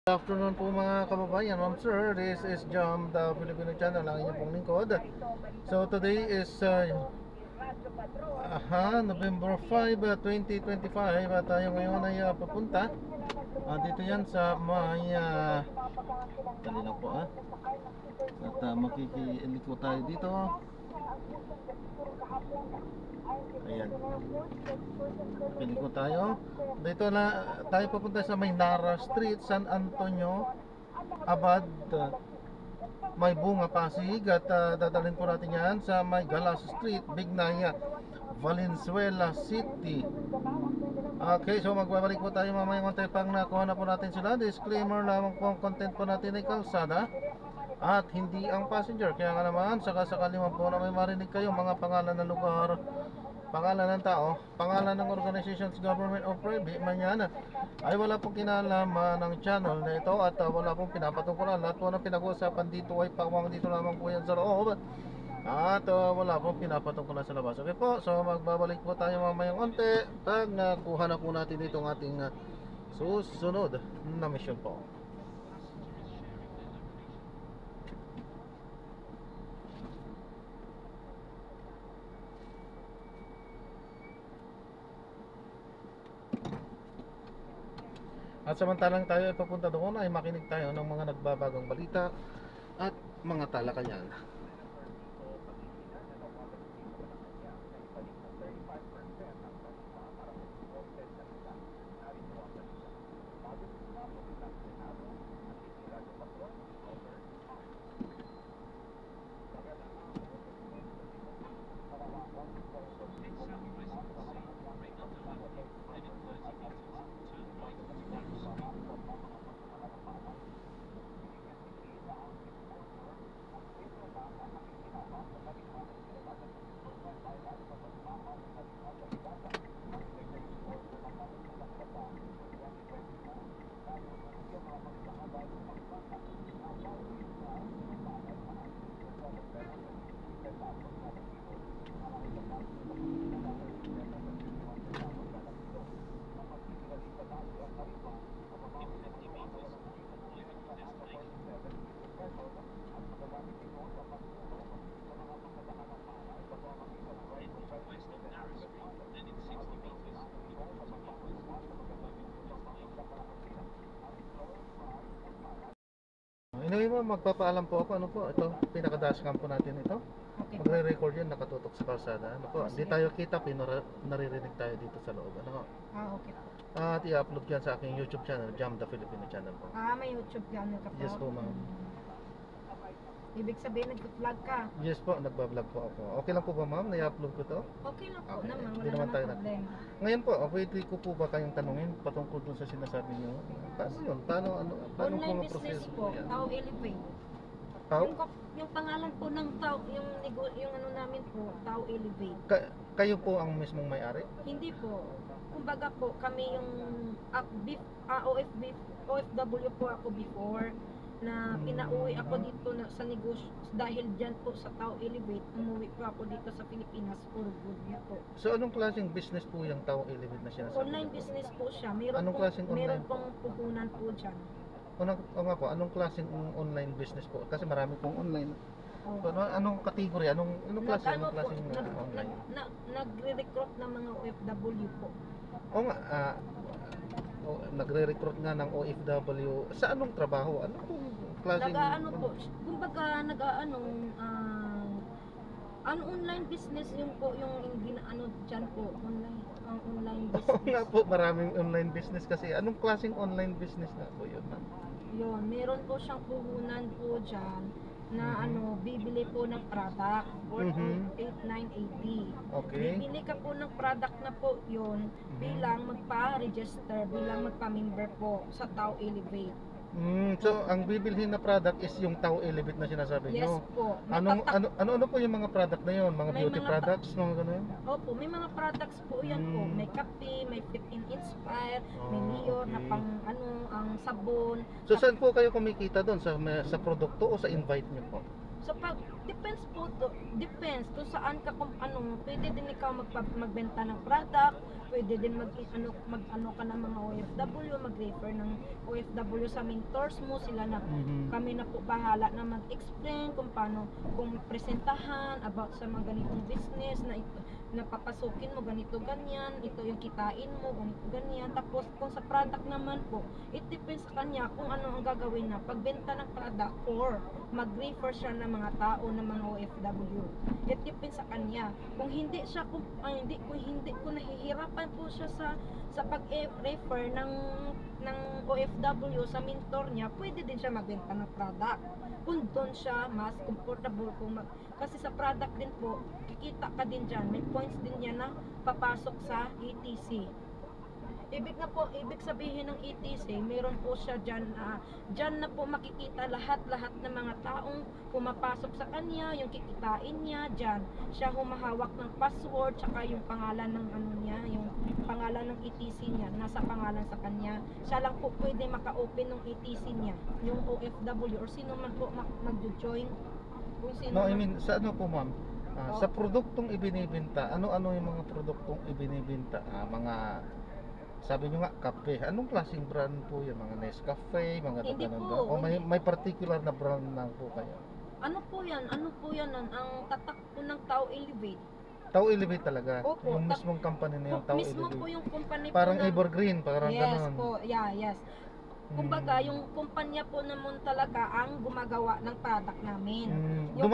Good afternoon po mga kababayan, ma'am sir. This is Jam, the Filipino channel, ang inyong pong lingkod. So today is November 5, 2025 at tayo ngayon ay papunta dito yan sa may dali lang po at makikiliko tayo dito. Ayan, piliko tayo dito na tayo papunta sa may Nara Street, San Antonio Abad, may Bunga, Pasig. At dadalhin po natin yan sa may Galas Street, Bignaya, Valenzuela City. Okay, so magbabalik po tayo mamaya konti pang nakuha na po natin sila. Disclaimer lamang po, ang content po natin ay kalsada at hindi ang passenger. Kaya nga naman, sakasakali man po na may marinig kayo mga pangalan ng lugar, pangalan ng tao, pangalan ng organizations, government o private man yan, ay wala pong kinalaman ng channel na ito at wala pong pinapatungkulan. Lahat po ng pinag-uusapan dito ay pawang dito lamang po yan sa loob at wala pong pinapatungkulan sa labas. Okay po, so magbabalik po tayo mamayang onte pag nakuha na po natin itong ating susunod na mission po. At samantalang tayo ay papunta doon ay makinig tayo ng mga nagbabagong balita at mga talakayan. Anyway mo, magpapaalam po ako. Ano po, ito, pinaka-dashcam po natin ito. Okay. Magre-record yan, nakatutok sa kalsada. Ano po, hindi tayo kita, naririnig tayo dito sa loob. Ano po? Okay po. At i-upload yan sa aking YouTube channel, Jam the Filipino channel po. May YouTube channel ka po? Yes po, ma'am. Ibig sabihin, nag-vlog ka? Yes po, nagbablog po ako. Okay lang po ba, ma'am, na i-upload ko to? Okay lang po Okay. naman, Hindi wala naman naman tayo problema. Ngayon po, pwede ko po ba kayong tanungin patungkol dun sa sinasabi niyo? Paano yun? Paano Online po ang business proseso po, yan? Tao Elevate. Tao? Yung pangalan po ng Tao, yung ano namin po, Tao Elevate. Kayo po ang mismong may-ari? Hindi po. Kumbaga po, kami yung OFW po ako before, na pinauwi ako dito sa negosyo dahil dyan po sa Tao Elevate. Umuwi po ako dito sa Pilipinas for good na po. So anong klaseng business po yung Tao Elevate na sinasabi? Online niyo po? business po siya. Meron Anong klaseng online? meron pong puhunan po dyan. O nga po, anong klaseng online business po? Kasi marami pong online. Oh. So, anong category? Anong klaseng online? Nagre-recruit ng mga OFW po. O nga, nagre-recruit nga ng OFW. Sa anong trabaho? Ano pong klaseng? Nag-aano po, kumbaga ang online business yung po yung ginaano diyan po, online business. Oo nga po, maraming online business kasi. Anong klaseng online business na po yun, ma'am? Yun, meron po siyang puhunan po diyan na bibili po ng product worth 8,980. Okay. Bibili ka po ng product na po yun bilang magpa-register, bilang magpa-member po sa Tao Elevate. So ang bibilhin na product is yung Tao Elevate na sinasabi Yes nyo. po. Ano po yung mga product na yun? Mga May beauty mga products, mga gano'n? Opo, may mga products po yan po. May kape, may Fit in Inspire, may Oh, Lior na okay. pang ang sabon. So saan po kayo kumikita doon? Sa produkto o sa invite nyo po? Depends po to, depends kung saan ka kung ano, pwede din ikaw magbenta ng product, pwede din mag ano ka ng mga OFW, mag-refer ng OFW sa mentors mo, sila na Mhm. kami na po bahala na mag-explain kung paano, kung presentahan about sa mga ganitong business na ito, napapasukin mo ganito ganyan, ito yung kitain mo ganito ganyan. Tapos kung sa product naman po, it depends sa kanya kung ano ang gagawin na pagbenta ng product or mag-refer siya ng mga tao ng mga OFW. It depends sa kanya. Kung hindi siya kung hindi ko nahihirapan po siya sa pag-refer ng OFW sa mentor niya, pwede din siya magbenta ng product. Kung doon siya mas comfortable kasi sa product din po, kikita ka din dyan, may points din yan na papasok sa ETC. Ibig sabihin ng ETC, meron po siya dyan na po makikita lahat ng mga taong pumapasok sa kanya, yung kikitain niya, dyan. Siya humahawak ng password, tsaka yung pangalan ng ano niya, yung pangalan ng ETC niya, nasa pangalan sa kanya. Siya lang po pwede maka-open ng ETC niya, yung OFW, or sino man po mag-join. Kung sino No, I man. mean, sa ano po ma'am? Sa produktong ibinibenta, ano-ano yung mga produktong ibinibenta? Mga, sabi nyo nga, kape. Anong klaseng brand po yan? Mga Nescafe, mga Hindi ganun po, ba? O may, hindi. may particular na brand lang po kayo? Ano po yan, ang tatak po ng Tao Elevate. Tao Elevate talaga? Opo, Yung mismong company na yung Tao mismo Elevate? po yung company Parang po ng, Evergreen, parang yes ganun. po, yes. Kumbaga, yung kumpanya po naman talaga ang gumagawa ng product namin. Yung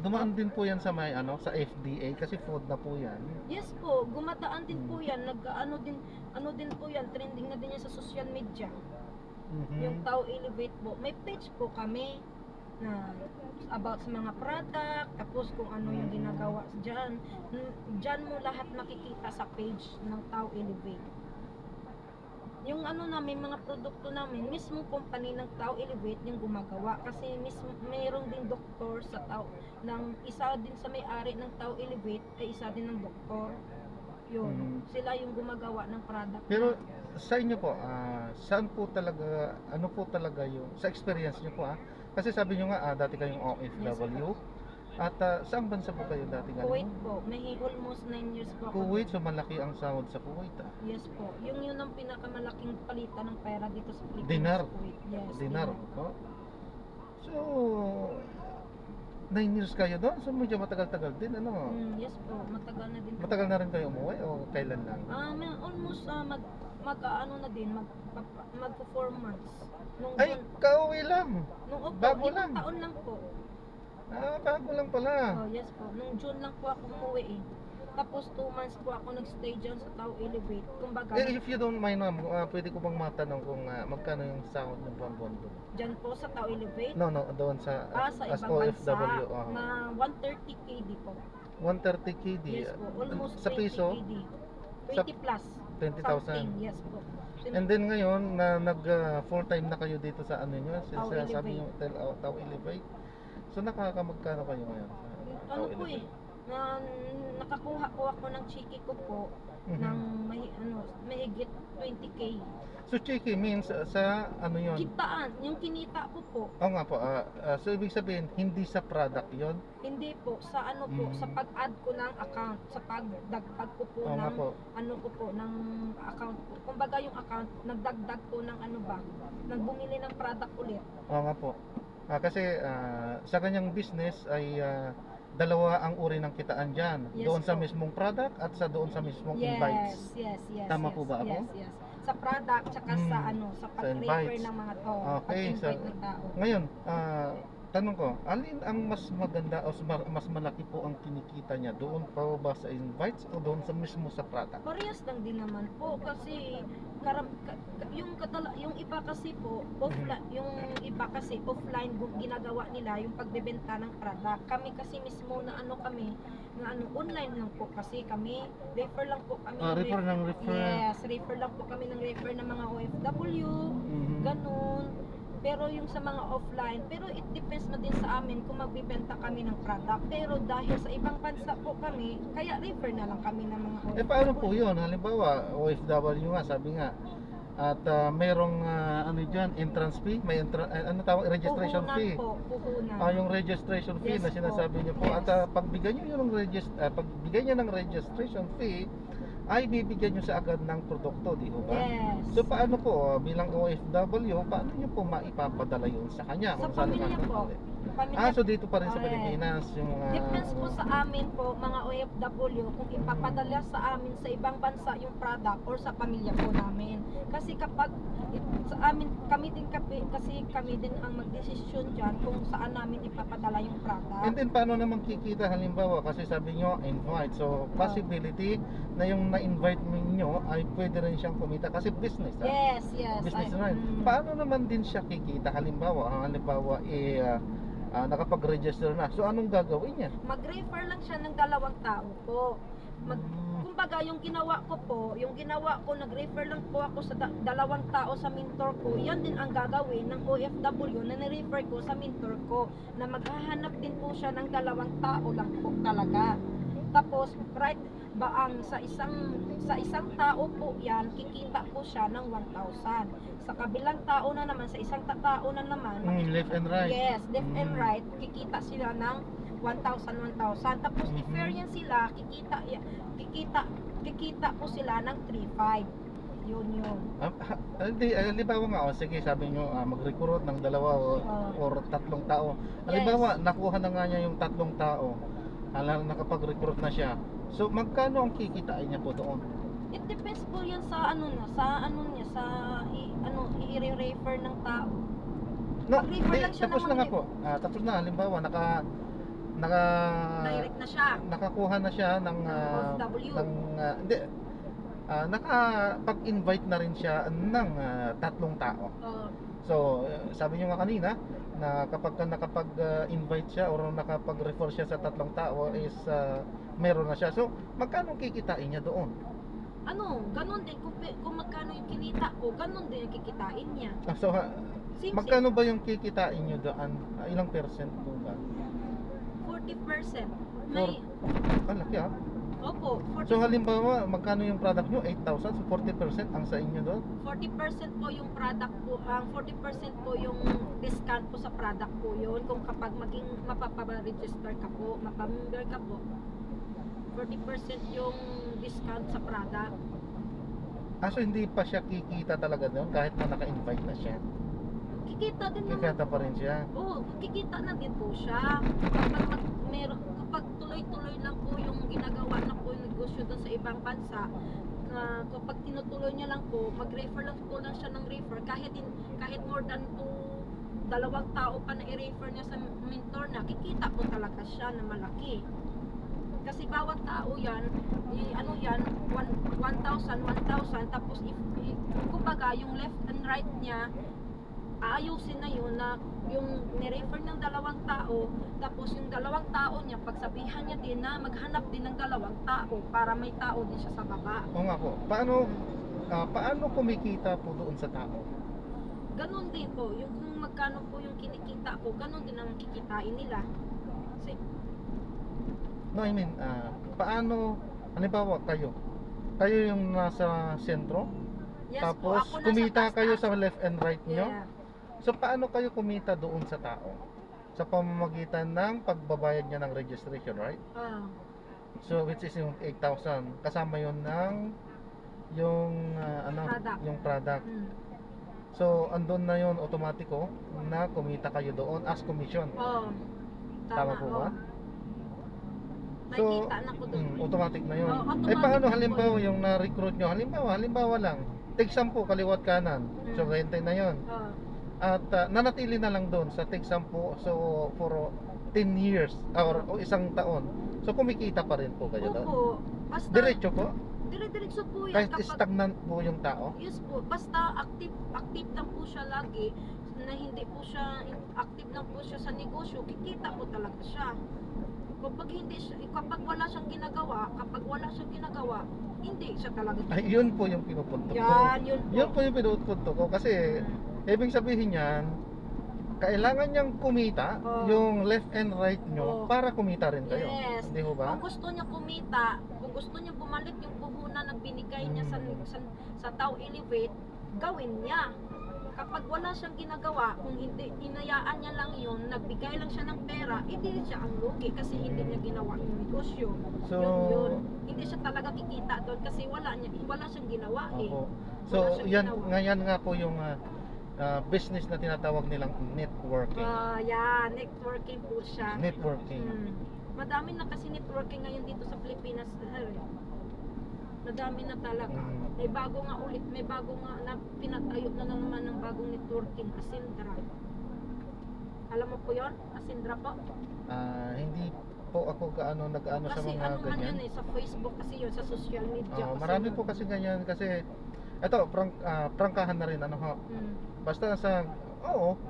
Dumaan din po yan sa may ano, sa FDA kasi food na po yan. Yes po, gumataan din po yan, ano din po yan, trending na din yan sa social media. Yung Tao Elevate po, may page po kami na about sa mga product, tapos kung ano yung ginagawa dyan. Dyan mo lahat makikita sa page ng Tao Elevate. Yung ano namin, mga produkto namin, mismo company ng Tao Elevate yung gumagawa. Kasi mismo, mayroong din doktor sa Tao, isa din sa may-ari ng Tao Elevate, ay isa din ng doktor. Yun, sila yung gumagawa ng product. Pero sa inyo po, saan po talaga, ano po talaga yung, sa experience nyo po kasi sabi nyo nga, dati kayong OFW, at saan bansa po kayo dati galing? Kuwait po, may almost 9 years po ako. Kuwait, so malaki ang sahod sa Kuwait Yes po, yun ang pinakamalaking palitan ng pera dito sa Pilipinas. Dinar. Sa Kuwait. Yes, Dinar po. So 9 years kayo doon, so medyo matagal-tagal din, ano? Yes po, matagal na din po. Matagal na rin kayo umuwi o kailan lang? Almost ano na din, mag 4 months. Ay, kauwi lang. Bago lang. Taon lang po. Bago lang pala. Oh, yes po. Nung June lang po ako umuwi eh. Tapos 2 months po ako nag-stay dyan sa Tao Elevate. Kumbaga, If you don't mind ma'am, pwede ko bang matanong kung magkano yung sahod ng buwan doon? dyan po sa Tao Elevate. No, doon sa Sa as ibang bansa, OFW. na 130 KD po. 130 KD. Yes po, almost Sa 20 piso, KD. Sa 20 plus. 20,000. Something, yes po. And then ngayon, na nag full time na kayo dito sa ano nyo, Tao sabi nyo, Elevate. Tao Elevate. So nakakamagkano kayo ngayon sa Ano Tao po eh, Elevate? nakakuha po ako ng chiki ko po ng mahigit 20k. So cheeky means sa ano yun? Kitaan, yung kinita ko po, Oo nga po, so ibig sabihin, hindi sa product yon. hindi po, sa ano po, sa pag-add ko ng account, sa pagdagdag ko po Oo nga ng, po. ano ko po, ng account po. Kumbaga yung account, nagdagdag po ng ano ba, nagbumili ng product ulit. Oo nga po. Kasi sa kanyang business ay dalawa ang uri ng kitaan dyan. Yes Doon sa po. mismong product at sa doon sa mismong invites. Yes. Tama yes, po ba ako? Yes. Sa product, tsaka sa ano, sa pag-refer invites. ng mga tao, Okay, pag-invite ng tao. Ngayon, tanong ko, alin ang mas maganda o mas malaki po ang kinikita niya? Doon pa ba sa invites o doon sa mismo sa product? Parehas lang din naman po kasi yung iba kasi po offline ginagawa nila yung pagbebenta ng product. Kami kasi mismo na online lang po kasi kami, refer lang po kami. Refer ng refer. Yes, refer lang po kami ng refer ng mga OFW, ganun. Pero yung sa mga offline, pero it depends na din sa amin kung magbibenta kami ng product. Pero dahil sa ibang bansa po kami, kaya refer na lang kami ng mga OFW. Paano po yun? Halimbawa, OFW nga, sabi nga, At merong ano diyan, entrance fee, may ano tawag, registration Puhunan fee. po, puhunan. Yung registration fee Yes na po. sinasabi niyo po. Yes. At pagbigay niyo yung pagbigay niya ng registration fee, ay bibigyan niyo sa agad ng produkto, di ba? Yes. So paano po bilang OFW, paano niyo po maipapadala yun sa kanya? Sa Kung saan pamilya naman? po. Pamilya So dito pa rin sa Oh, yes. Pilipinas yung Depends po sa amin po, mga OFW, kung ipapadala sa amin sa ibang bansa yung product or sa pamilya po namin. Kasi kapag sa amin, kasi kami din ang magdesisyon dyan kung saan namin ipapadala yung product. And then paano naman kikita halimbawa kasi sabi nyo invite, so possibility na yung na-invite niyo ay pwede rin siyang kumita kasi business, ha? Yes, yes. Business rin. Paano naman din siya kikita halimbawa nakapag-register na, so anong gagawin niya? Mag-refer lang siya ng 2 tao po. Kumbaga yung ginawa ko, nag-refer lang po ako sa 2 tao sa mentor ko. Yan din ang gagawin ng OFW na ni-refer ko sa mentor ko, na maghahanap din po siya ng 2 tao lang po talaga. Tapos right baang sa isang tao po yan, kikita po siya ng 1,000. Sa kabilang tao na naman, sa isang tao na naman, Left and right. yes, left and right, kikita sila ng 1,000. Tapos i-fair yan sila, kikita po sila ng 3,500. Yun. Halimbawa nga, sige sabi nyo mag-recruit ng 2 or 3 tao. Halimbawa, nakuha na nga niya yung 3 tao. Nakapag-recruit na siya. So magkano ang kikitain niya po doon? It depends po yan sa i-refer ng tao. Mag-refer lang siya tapos ng na nga po. Tapos na, halimbawa direct na siya. nakakuha na siya ng OFW. nakapag-invite na rin siya ng 3 tao. So, sabi niyo nga kanina na kapag nakapag-invite siya or nakapag-refer siya sa 3 tao is meron na siya. So, magkano kikitain niya doon? Ganun din kung magkano yung kinita ko, ganun din yung kikitain niya. So, Same, magkano ba yung kikitain niyo doon? Ilang percent po ba? 40%. Laki ah. Opo, 40%. So halimbawa, magkano yung product nyo? 8,000? So 40% ang sa inyo doon? 40% po yung product po, ang 40% po yung discount po sa product po yun. Kung kapag maging mapapa-register ka po, mapamember ka po, 40% yung discount sa product. So hindi pa siya kikita talaga doon kahit na naka-invite na siya? Kikita din naman. Kikita pa rin siya? Oo, kikita na din po siya. Kapag tuloy-tuloy lang po yung ginagawa na po yung negosyo doon sa ibang bansa, kapag tinutuloy niya lang po, mag-refer lang po lang siya ng refer, kahit more than 2 tao pa na i-refer niya sa mentor na, kikita po talaga siya na malaki. Kasi bawat tao yan, 1,000, tapos kumbaga yung left and right niya, aayusin na yun na yung ni-refer ng 2 tao, tapos yung 2 tao niya, pagsabihan niya din na maghanap din ng 2 tao para may tao din siya sa baba. Oo nga po. Paano kumikita po doon sa tao? Ganun din po, yung kung magkano po yung kinikita ko, ganun din ang kikitain nila. Kasi, No, I mean, paano, halimbawa kayo yung nasa sentro, yes tapos po, ako nasa kumita taas kayo taas. sa left and right nyo? Yeah. So paano kayo kumita doon sa tao? Sa pamamagitan ng pagbabayad niya ng registration, right? So which is yung 8,000, kasama yun ng yung Product. yung product. Mm. So andun na yun automatiko na kumita kayo doon as commission. Tama po oh. ba? Nakikita na ko doon. Automatic na yun. Automatic Paano na halimbawa po yun. yung na-recruit nyo? Halimbawa lang, take 10 kaliwat kanan. So 20 na yun. At nanatili na lang doon sa take 10, so for 10 years or isang taon. So kumikita pa rin po kayo doon. Opo. Basta, Diretso po? dire-diretso po yan. Kahit stagnant po yung tao? Yes po. Basta active lang po siya lagi, na hindi po siya, active lang po siya sa negosyo, kikita po talaga siya. Kapag wala siyang ginagawa, hindi siya talaga. Ay, yun po yung pinupunto ko. Yun po. Yun po yung pinupunto ko kasi ibig sabihin niyan, kailangan niyang kumita yung left and right nyo para kumita rin kayo. Yes. Hindi ho ba? Kung gusto niya kumita, kung gusto niya bumalik yung puhunan na binigay niya sa Tao Elevate, gawin niya. Kapag wala siyang ginagawa, kung hindi, inayaan niya lang yun, nagbigay lang siya ng pera, hindi siya ang lugi kasi hindi niya ginawa yung negosyo. So, Yun. Hindi siya talaga kikita doon kasi wala siyang ginawa eh. opo. Wala So, siyang yan, ginawa. ngayon nga po yung business na tinatawag nilang networking. Yeah, networking po siya. Networking. Madami na kasi networking ngayon dito sa Pilipinas. Madami na talaga. May bago nga na pinatayo na naman ng bagong networking, Asindra. Alam mo po yon? Asindra po? Hindi po ako nag-ano sa Kasi mga ano man ganyan. yun sa Facebook kasi yun, sa social media. kasi Marami yun. po kasi ganyan kasi ito, prangkahan na rin ho. Basta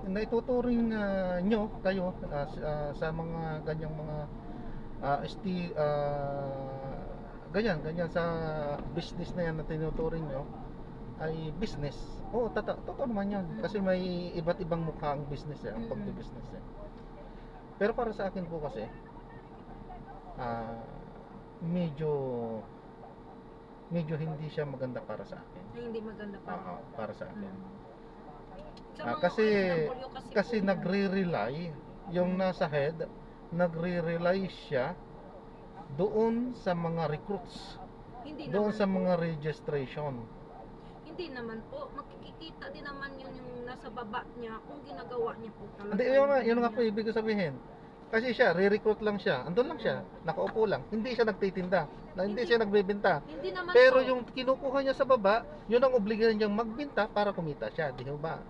naituturing nyo kayo sa mga ganyang mga ganyan sa business na yan na tinuturing nyo ay business. Totoo naman yan. Kasi may iba't ibang mukha ang business ang pagbe-business Pero para sa akin po kasi medyo hindi siya maganda para sa akin. Hindi maganda pa. Para sa akin. Sa mga Kasi OFW po yun. nagre-rely yung nasa head, nagre-rely siya doon sa mga recruits, Hindi doon naman sa po. mga registration. Hindi naman po. Makikita din naman yun yung nasa baba niya kung ginagawa niya po talaga. Hindi, yun nga po ibig ko sabihin. Kasi siya, re-recruit lang siya. Andun lang siya, nakaupo lang. Hindi siya nagtitinda, hindi siya nagbebenta. Hindi naman Pero po. yung kinukuha niya sa baba, yun ang obligasyon niyang magbenta para kumita siya, di ba?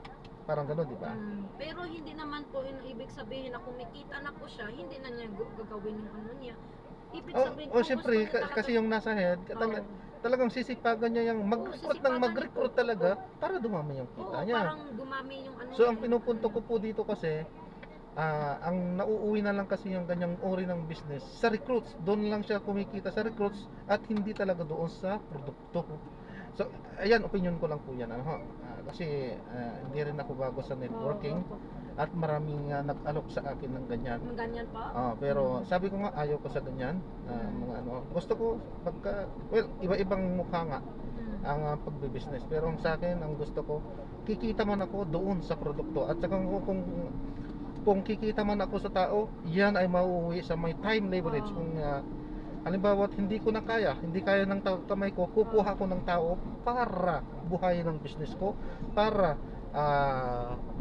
Parang gano'n, di ba? Pero hindi naman po yung ibig sabihin na kumikita na po siya, hindi na niya gagawin yung ano niya. Ibig sabihin kung Siyempre, gusto niya talaga, kasi yung nasa head, talagang sisipagan niya yung sisipagan mag-recruit niya po. talaga para dumami yung kita niya. parang dumami yung ano So ang niya. pinupunto ko po dito kasi ang nauuwi na lang kasi yung ganyang uri ng business sa recruits. Doon lang siya kumikita sa recruits at hindi talaga doon sa produkto. So ayan, opinion ko lang po yan kasi hindi rin ako bago sa networking at maraming nag-alok sa akin ng ganyan. Ganyan pa? Pero sabi ko nga ayaw ko sa ganyan. Mga gusto ko iba-ibang mukha nga ang pagbe-business. Pero sa akin, ang gusto ko, kikita man ako doon sa produkto. At saka kung kikita man ako sa tao, yan ay mauuwi sa may time leverage. Kung halimbawa hindi ko na kaya, hindi kaya ng kamay ko, kukuha ko ng tao para buhayin ang business ko, para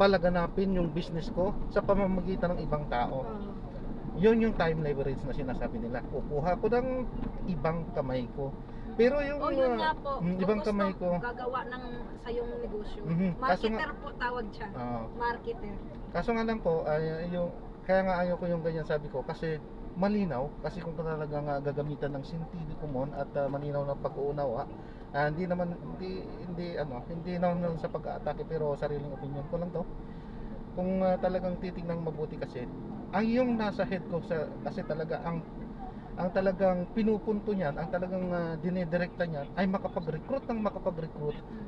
palaganapin yung business ko sa pamamagitan ng ibang tao. Yun yung time leverage na sinasabi nila. Kukuha ko ng ibang kamay ko. Pero yung yun nga po. ibang Kung kamay gusto ko, gagawa ng sayong negosyo. Kaso Marketer po tawag siya. Marketer. Kaso nga lang po, kaya nga ayaw ko yung ganyan sabi ko kasi malinaw, kasi kung talagang gagamitan ng scientific common at malinaw na pag-uunawa, hindi naman sa pag-aatake, pero sariling opinion ko lang to. Kung talagang titingnan mabuti kasi, ang yung nasa head ko kasi talaga ang talagang pinupunto niyan, ang talagang dinidirekta niyan ay makapag-recruit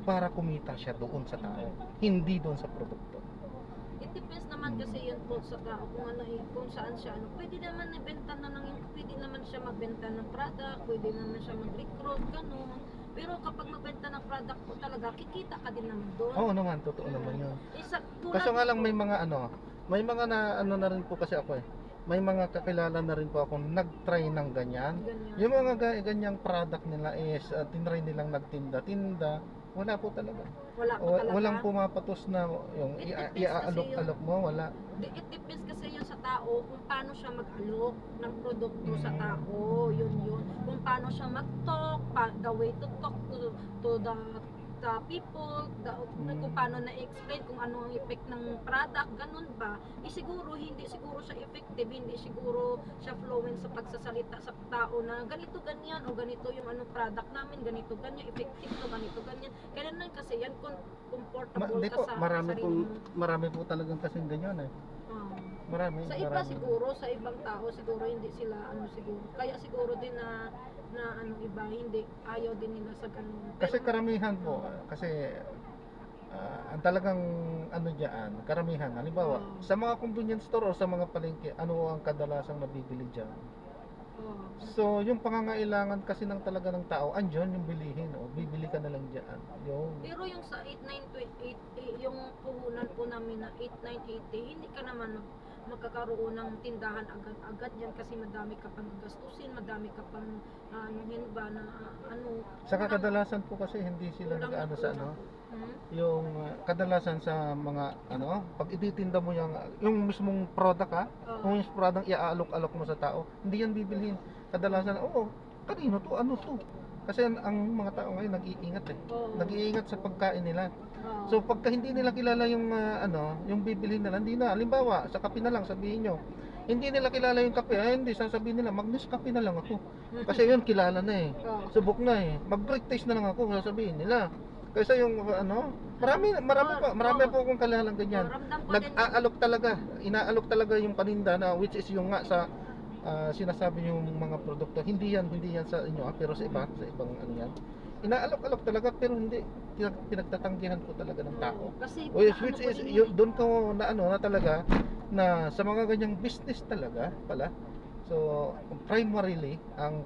para kumita siya doon sa tao, hindi doon sa produkto. It depends naman kasi yun po sa tao kung saan siya pwede naman ibenta na pwede naman siya magbenta ng product, pwede naman siya mag-recruit, gano'n. Pero kapag magbenta ng product po talaga, kikita ka din naman doon. Oo naman, totoo naman yun. Kaso nga lang may mga na rin po kasi ako may mga kakilala na rin po ako nag-try ng ganyan. Yung mga ganyang product nila is tinry nilang nagtinda-tinda, wala po talaga. Walang pumapatos na yung iaalok-alok mo, wala. It depends kasi yun sa tao kung paano siya mag-alok ng produkto sa tao, yun. Kung paano siya mag-talk, the way to talk to the people, kung paano na-explain kung ano ang effect ng product, ganun ba? Hindi siguro siya effective, hindi siguro siya fluent sa pagsasalita sa tao na ganito ganyan o ganito yung anong product namin, ganito ganyan, effective to, ganito ganyan. Kailangan kasi yan comfortable ka sa sarili mo. Marami po talagang kasing ganyan Marami. Sa iba siguro, sa ibang tao siguro hindi sila siguro. Kaya siguro din na iba hindi ayaw din nila sa ganun. Kasi karamihan po kasi ang talagang diyan, karamihan halimbawa sa mga convenience store o sa mga palengke, ano ang kadalasang nabibili diyan? Oo. So, yung pangangailangan kasi ng talaga ng tao, andyan yung bilihin, o bibili ka na lang diyan. Yung Pero yung sa 8928, yung puhunan po namin na 8980, hindi ka naman magkakaroon ng tindahan agad-agad yan kasi madami ka pang gastusin, madami ka pang anuhin ba na ano. saka kadalasan po kasi hindi sila Kulang na nag-ano sa kulang. ano, Hmm? yung kadalasan sa mga ano, pag ititinda mo yung mismong product Oo. yung mismong product iaalok-alok mo sa tao, hindi yan bibilhin. Kadalasan, kanino to, ano to? Kasi ang mga tao ngayon nag-iingat Oo. Nag-iingat sa pagkain nila. Oo. So pagka hindi nila kilala yung yung bibilhin nila, hindi na. Halimbawa, sa kape na lang sabihin nyo. Hindi nila kilala yung kape, hindi sasabihin nila, mag-Nescafe na lang ako. Kasi yun kilala na Oo. Subok na Mag-break taste na lang ako, sasabihin nila. Kaysa yung marami po akong kalalang ganyan. Ramdam ko din yun. Nag-aalok talaga, inaalok talaga yung paninda na which is yung nga sa sinasabi yung mga produkto. Hindi yan sa inyo pero sa ibang ano yan. Inaalok-alok talaga pero hindi pinagtatanggihan ko talaga ng tao. Kasi Which is doon ko na talaga na sa mga ganyang business talaga pala. So primarily ang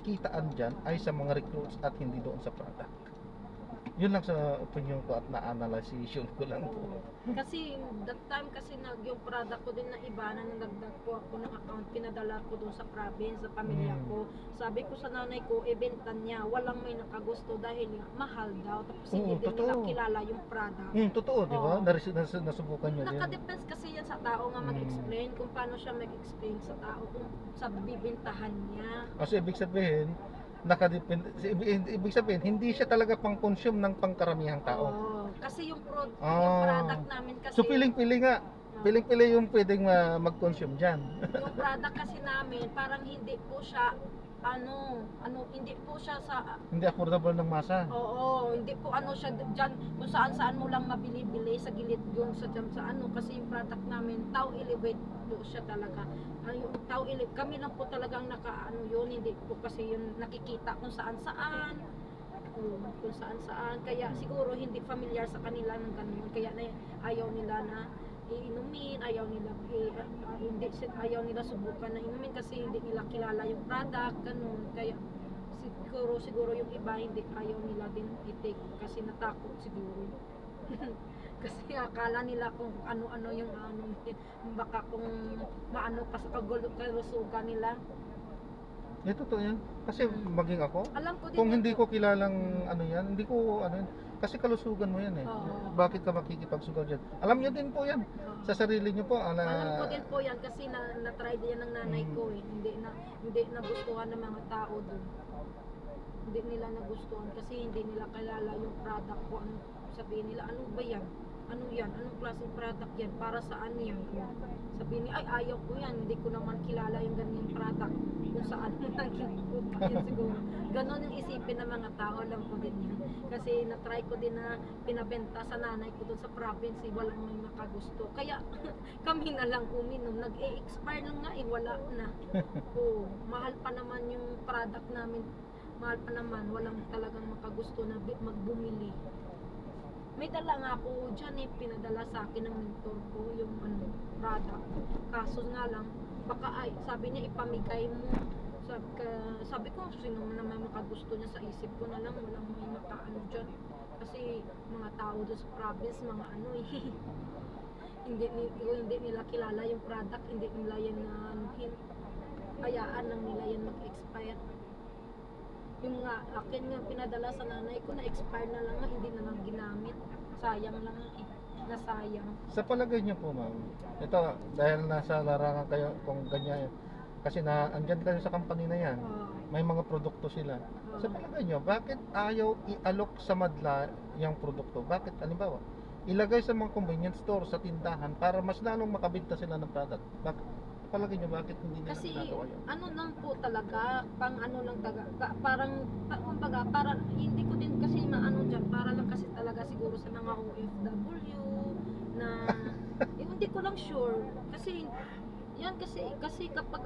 kitaan diyan ay sa mga recruits at hindi doon sa product. Yun lang sa opinion ko at na-analyzation ko lang po. Kasi that time kasi yung product ko din na iba na nagdagdag po ako ng account, pinadala ko doon sa province, sa pamilya ko. Sabi ko sa nanay ko, ibenta niya, walang may nakagusto dahil nga mahal daw. Tapos hindi din nila totoo. kilala yung product. Totoo, di ba? Oo. Nasubukan nyo din. Nakadepends kasi yan sa tao nga mag-explain kung paano siya mag-explain sa tao kung sa bibintahan niya. Kasi ibig sabihin, ibig sabihin, hindi siya talaga pang-consume ng pangkaramihang tao. Oo. Kasi yung product namin kasi So piling-pili nga. Piling-pili yung pwedeng mag-consume dyan. yung product kasi namin parang hindi po siya hindi po siya sa Hindi affordable ng masa. oo, hindi po siya dyan kung saan mo lang mabili-bili sa gilid yung sa kasi yung product namin Tao Elevate po siya talaga. Yung Tao Elevate kami lang po talagang yun, hindi po kasi yun nakikita kung saan-saan. Kung saan-saan kaya siguro hindi familiar sa kanila ng ganun kaya ayaw nila na iinumin, ayaw nila subukan na inumin kasi hindi nila kilala yung product, ganun. Kaya siguro yung iba hindi ayaw nila din i-take kasi natakot siguro. Kasi akala nila kung ano-ano yung baka kung maano pa sa kalusugan nila. Totoo yan. Kasi maging ako, Alam ko din kung yan hindi po. ko kilalang hindi ko kasi kalusugan mo yan Oo. Bakit ka makikipagsugal dyan? Alam nyo din po yan. Sa sarili nyo po. Alam ko din po yan kasi na-try din yan ng nanay ko Hindi nagustuhan ng mga tao doon. Hindi nila nagustuhan kasi hindi nila kilala yung product ko. Sabihin nila, ano ba yan? Ano yan? Anong klaseng product yan? Para saan yan? Sabihin nila, ay ayaw ko yan. Hindi ko naman kilala yung ganyang product. Kung saan nakikipupa yan siguro. Ganon yung isipin ng mga tao. Alam ko din yan. Kasi na-try ko din na pinabenta sa nanay ko doon sa province. Walang may makagusto. Kaya kami na lang uminom. Nag-e-expire lang nga wala na. Mahal pa naman yung product namin. Mahal pa naman. Walang talagang makagusto na magbumili. May dala nga ako dyan pinadala sa akin ng mentor ko yung product. Kaso nga lang, baka sabi niya ipamigay mo. Sabi ko, sino naman makagusto niya sa isip ko na lang, walang may makaano dyan. Kasi mga tao doon sa province, mga hindi nila kilala yung product, hindi nila yan hayaan lang nila yan mag-expire. Yung nga, akin nga pinadala sa nanay ko na expire na lang hindi na lang ginamit. Sayang lang nasayang. Sa palagay niyo po ma'am, ito dahil nasa larangan kayo kung ganyan, kasi andyan kayo sa company na yan, may mga produkto sila. Sa palagay niyo, bakit ayaw i-alok sa madla yung produkto? Bakit, halimbawa, ilagay sa mga convenience store, sa tindahan, para mas lalong makabenta sila ng product? Bakit? Palagay niyo, bakit hindi nila Kasi ginagawa yun? lang po talaga, pang lang kumbaga, parang hindi ko din kasi maano dyan, para lang kasi talaga siguro sa mga OFW na hindi ko lang sure kasi yan kasi kapag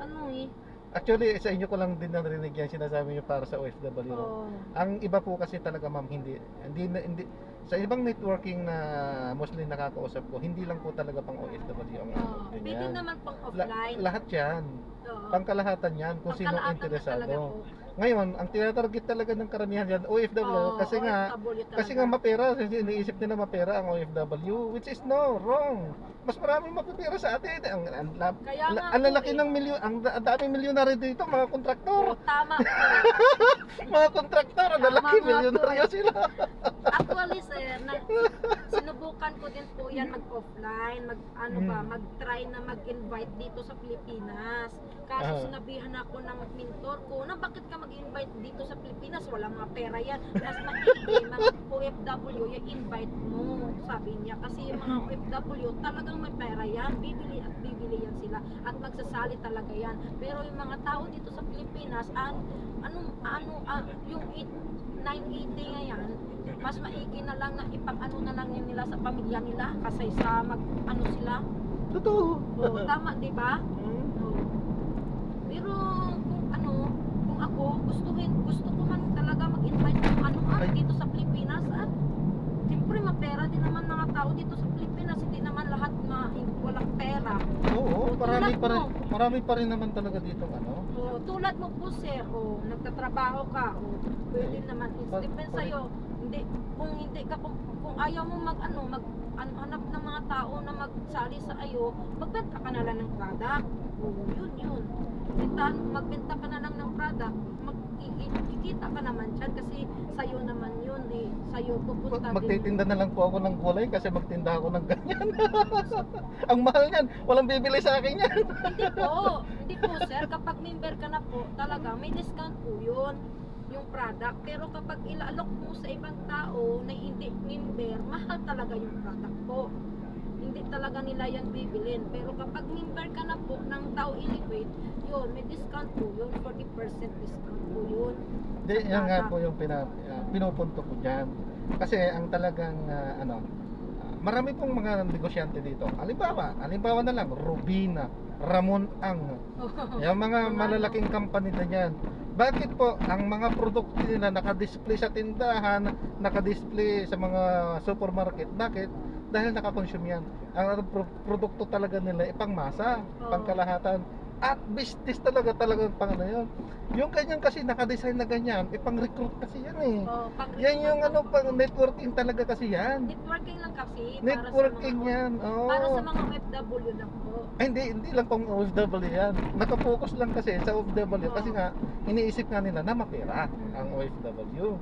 Actually, sa inyo ko lang din narinig yan, sinasabi niyo para sa OFW. Oo. Ang iba po kasi talaga ma'am, hindi Sa ibang networking na mostly nakakausap ko, hindi lang po talaga pang OFW ang Pwede ganyan. naman pang offline. Lahat yan. Oo. Pangkalahatan yan kung sino Pangkalahatan na talaga interesado. po. Ngayon, ang tinatarget talaga ng karamihan yan, OFW, Oo, kasi nga, OFW talaga. kasi nga mapera, iniisip nila mapera ang OFW, which is no, wrong. Mas maraming mapipera sa atin. Kaya nga Ang po lalaki ng milyon, ang daming milyonaryo dito, mga kontraktor. Tama po. Mga kontraktor, ang Tama lalaki, nga po. milyonaryo sila. Actually, sir, sinubukan ko din po yan mag-offline, mag-try na mag-invite dito sa Pilipinas. Kaso sinabihan ako ng mentor ko na bakit ka mag-invite dito sa Pilipinas, walang mga pera yan. Mas maigi, mga OFW, yung invite mo, sabi niya. Kasi yung mga OFW, talagang may pera yan, bibili at bibili yan sila. At magsasali talaga yan. Pero yung mga tao dito sa Pilipinas, yung 980 ngayon, mas maigi na lang na ipang-ano na lang yun nila sa pamilya nila kasi sa mag-ano sila. Totoo. Oo, tama, di ba? Oo. Pero kung ako, gusto ko man talaga mag-invite ng dito sa Pilipinas. Siyempre, mapera din naman mga tao dito sa Pilipinas. Hindi naman lahat walang pera. Oo, marami tulad pa rin, mo. marami pa rin naman talaga dito Tulad mo po, sir, nagtatrabaho ka, pwede naman. Depende sa'yo. Kung ayaw mo hanap ng mga tao na magsali sa iyo, magbenta ka na lang ng product. Yun. Magbenta ka na lang ng product, kikita ka naman dyan kasi sa'yo naman yun sa'yo pupunta din. Magtitinda na lang po ako ng gulay kasi magtinda ako ng ganyan. Ang mahal niyan, walang bibili sa akin yan. Hindi po sir, kapag member ka na po, talaga may discount po yun, yung product. Pero kapag ilalok mo sa ibang tao na hindi member, mahal talaga yung product po. Hindi talaga nila yan bibilin. Pero kapag member ka na po ng Tao Elevate, yun, may discount po yun, 40% discount po yun. Hindi, yan nga po yung pinupunto ko dyan. Kasi ang talagang, marami pong mga negosyante dito. Halimbawa na lang, Rubina, Ramon Ang. Yung mga malalaking company na yan. Bakit po ang mga produkto nila naka-display sa tindahan, naka-display sa mga supermarket? Bakit? Dahil naka-consume yan. Ang produkto talaga nila pangmasa, pangkalahatan. At business talagang pang yun. Yung ganyan kasi naka-design na ganyan, pang-recruit kasi yan eh. Yan yung pang networking talaga kasi yan. Networking lang kasi. Networking yan. Para sa mga OFW lang po. Ay, hindi lang pang OFW yan. Nakafocus lang kasi sa OFW kasi nga iniisip nga nila na mapera ang OFW.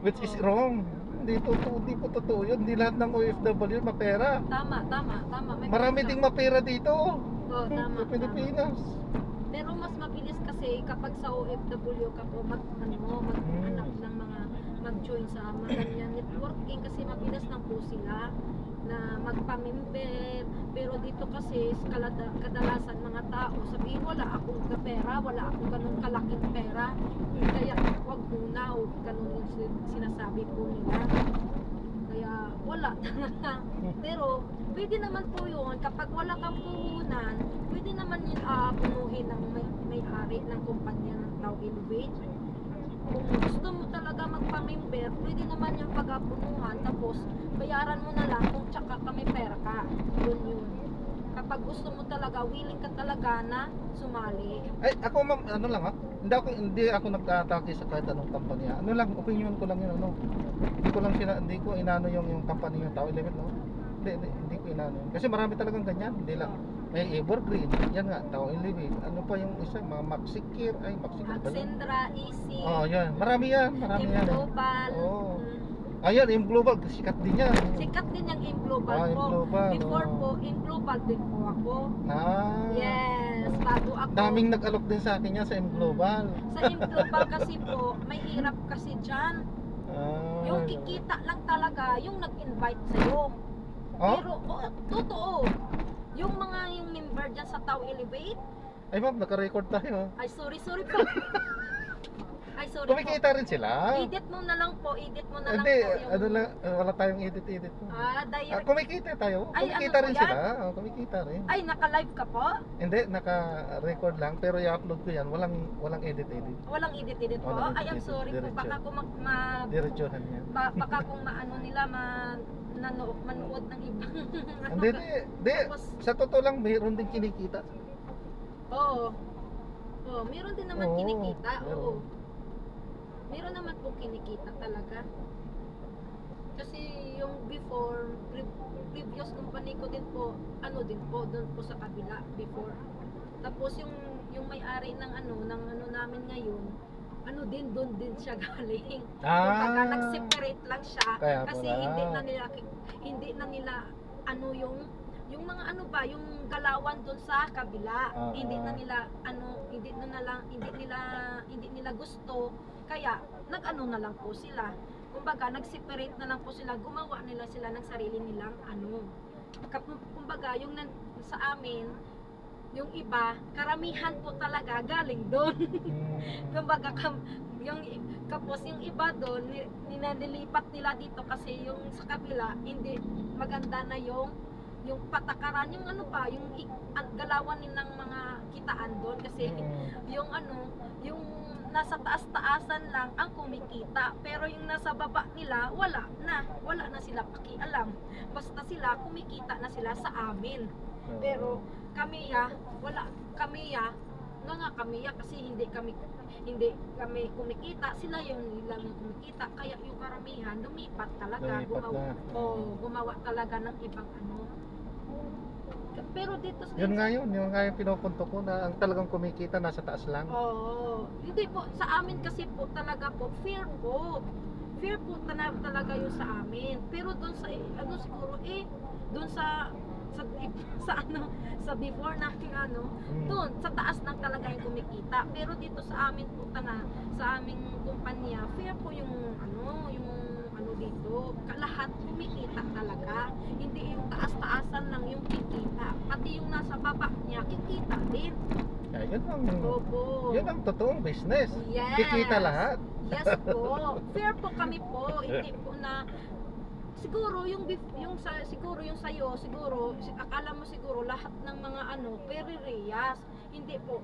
Which is wrong. Hindi po totoo yun. Hindi lahat ng OFW mapera. Tama. Marami ding mapera dito. Tama. Sa Pilipinas. Pero mas mabilis kasi kapag sa OFW ka po maghanap ng mga mag-join sa mga ganyan networking kasi mabilis lang po sila na magpamember. Pero dito kasi kadalasan mga tao sabihin wala akong pera, wala akong ganun kalaking pera, kaya wag muna o ganun yung sinasabi po nila. Kaya wala talaga. Pero pwede naman po yun kapag wala kang puhunan, pwede naman yun punuhin ng may-ari ng kumpanya ng Tao Elevate. Kung gusto mo talaga magpamember, pwede naman yung pag-apunuhan, tapos bayaran mo na lang kung tsaka kami pera ka. Yun. Kapag gusto mo talaga, willing ka talaga na sumali. Ay, ako ma'am, hindi ako nag-atake sa kahit anong kampanya. Opinion ko lang yun, Hindi ko inano yung company yung Tao Elevate, Hindi ko inano yun. Kasi marami talagang ganyan, hindi lang. May Evergreen, yan nga, Tao Elevate. Ano pa yung isa, mga Maxicare, Maxendra, Easy. Yan. Marami yan. Global. Ayan, Im Global, sikat din yan. Sikat din yung Im Global po. Global, Before po, Im Global din po ako. Yes, bago ako. Daming nag-alok din sa akin yan sa Im Global. Sa Im Global kasi po, may hirap kasi dyan. Yung kikita lang talaga, yung nag-invite sa'yo. Pero, totoo. Yung member dyan sa Tao Elevate. Ay ma'am, naka-record tayo. Ay, sorry po. Ay, sorry Kumikita rin sila. po. Edit mo na lang po, edit mo na lang Hindi, po yung... ano lang, wala tayong edit-edit po. direct. Kumikita tayo. Ay, Kumikita ano rin po yan? sila. Oh, kumikita rin. Ay, naka-live ka po? Hindi, naka-record lang. Pero i-upload ko yan. Walang edit-edit. Walang edit-edit po? Walang Ay, I'm edit-edit. sorry po. Diretso. Baka kung Diretsuhan yan. baka kung maano nila, manood ng ibang... Hindi. Tapos- Sa totoo lang, mayroon din kinikita. Oo. Oo, meron din naman Oo, kinikita. Oo. meron. Meron naman po kinikita talaga. Kasi yung before, previous company ko din po, doon po sa kabila before. Tapos yung may-ari ng namin ngayon, doon din siya galing. Kumbaga nag-separate lang siya Kaya kasi pala. hindi na nila yung mga yung galawan doon sa kabila, hindi nila gusto, kaya na lang po sila. Kumbaga nag-separate na lang po sila, gumawa nila sila ng sarili nilang kumbaga sa amin, yung iba, karamihan po talaga galing doon. Kumbaga tapos yung iba doon nililipat nila dito kasi yung sa kabila hindi maganda na yung patakaran, yung galawan nilang mga kitaan doon kasi yung nasa taas-taasan lang ang kumikita, pero yung nasa baba nila wala na sila pakialam, basta sila kumikita na sila sa amin. Pero kami kasi hindi kami kumikita, sila yung nilang kumikita, kaya yung karamihan lumipat talaga, gumawa talaga ng ibang Pero dito Yun nga yung pinupunto ko na ang talagang kumikita nasa taas lang. Hindi po sa amin kasi po talaga po fair po talaga yung sa amin, pero doon sa siguro doon sa before natin doon sa taas lang talaga yung kumikita, pero dito sa amin po sa aming kumpanya fair po yung dito, lahat kumikita talaga, hindi yung taas-taasan lang yung kikita, pati yung nasa baba niya kikita din. Yun ang totoong business. Yes. Kikita lahat. Yes po. Fair po kami po. Hindi po na siguro yung sayo, siguro akala mo siguro lahat ng mga perereyas. Hindi po.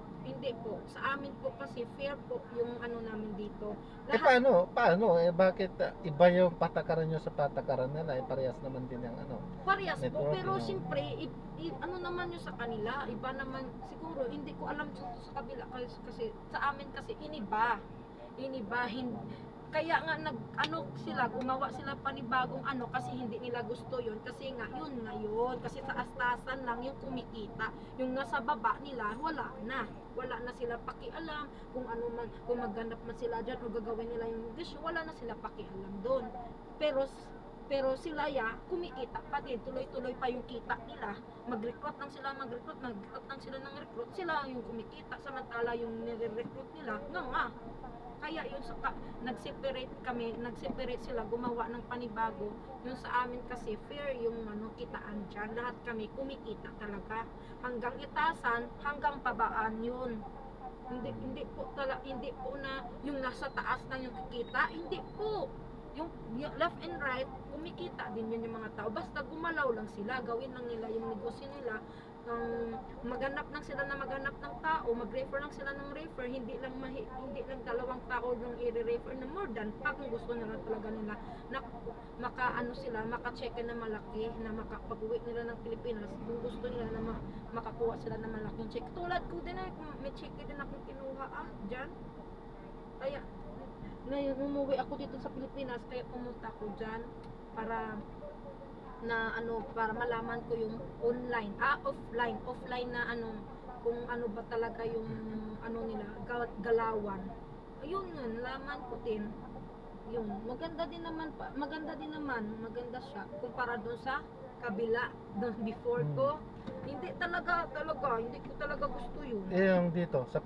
Sa amin po kasi fair po yung namin dito. Paano? Bakit iba yung patakaran nyo sa patakaran nila? Parehas naman din yung Parehas po, network, pero siyempre naman yung sa kanila, iba naman siguro, hindi ko alam sa kabila kasi sa amin kasi iniba, kaya nga gumawa sila panibagong kasi hindi nila gusto yun, kasi nga yun kasi taas-taasan lang yung kumikita, yung nasa baba nila wala na sila pakialam kung kung magganap man sila dyan o gagawin nila yung negosyo, wala na sila pakialam doon, pero sila kumikita pa din, tuloy-tuloy pa yung kita nila, mag-recruit lang sila ng recruit, sila yung kumikita, samantala yung nire-recruit nila nga. Kaya yun nag-separate sila, gumawa ng panibago. Yung sa amin kasi fair yung kitaan dyan, lahat kami kumikita talaga, hanggang itasan, hanggang pabaan yun. Hindi po na yung nasa taas lang yung kikita, hindi po. Yung left and right, kumikita din yun yung mga tao, basta gumalaw lang sila, gawin lang nila yung negosyo nila, maghanap ng tao, mag-refer lang sila ng refer, hindi lang dalawang tao yung i-refer na more than pa, kung gusto nila talaga nila na maka-check na malaki, na makapag-uwi nila ng Pilipinas, kung gusto nila na makakuha sila ng malaking check. Tulad ko din may check din akong kinuha dyan, kaya ngayon umuwi ako dito sa Pilipinas, kaya pumunta ako dyan para malaman ko yung offline na kung ba talaga yung nila, galawan. Ayun nalaman ko din. Yun, maganda siya kumpara doon sa kabila, doon before ko. Hindi ko talaga gusto yun. Yung dito sa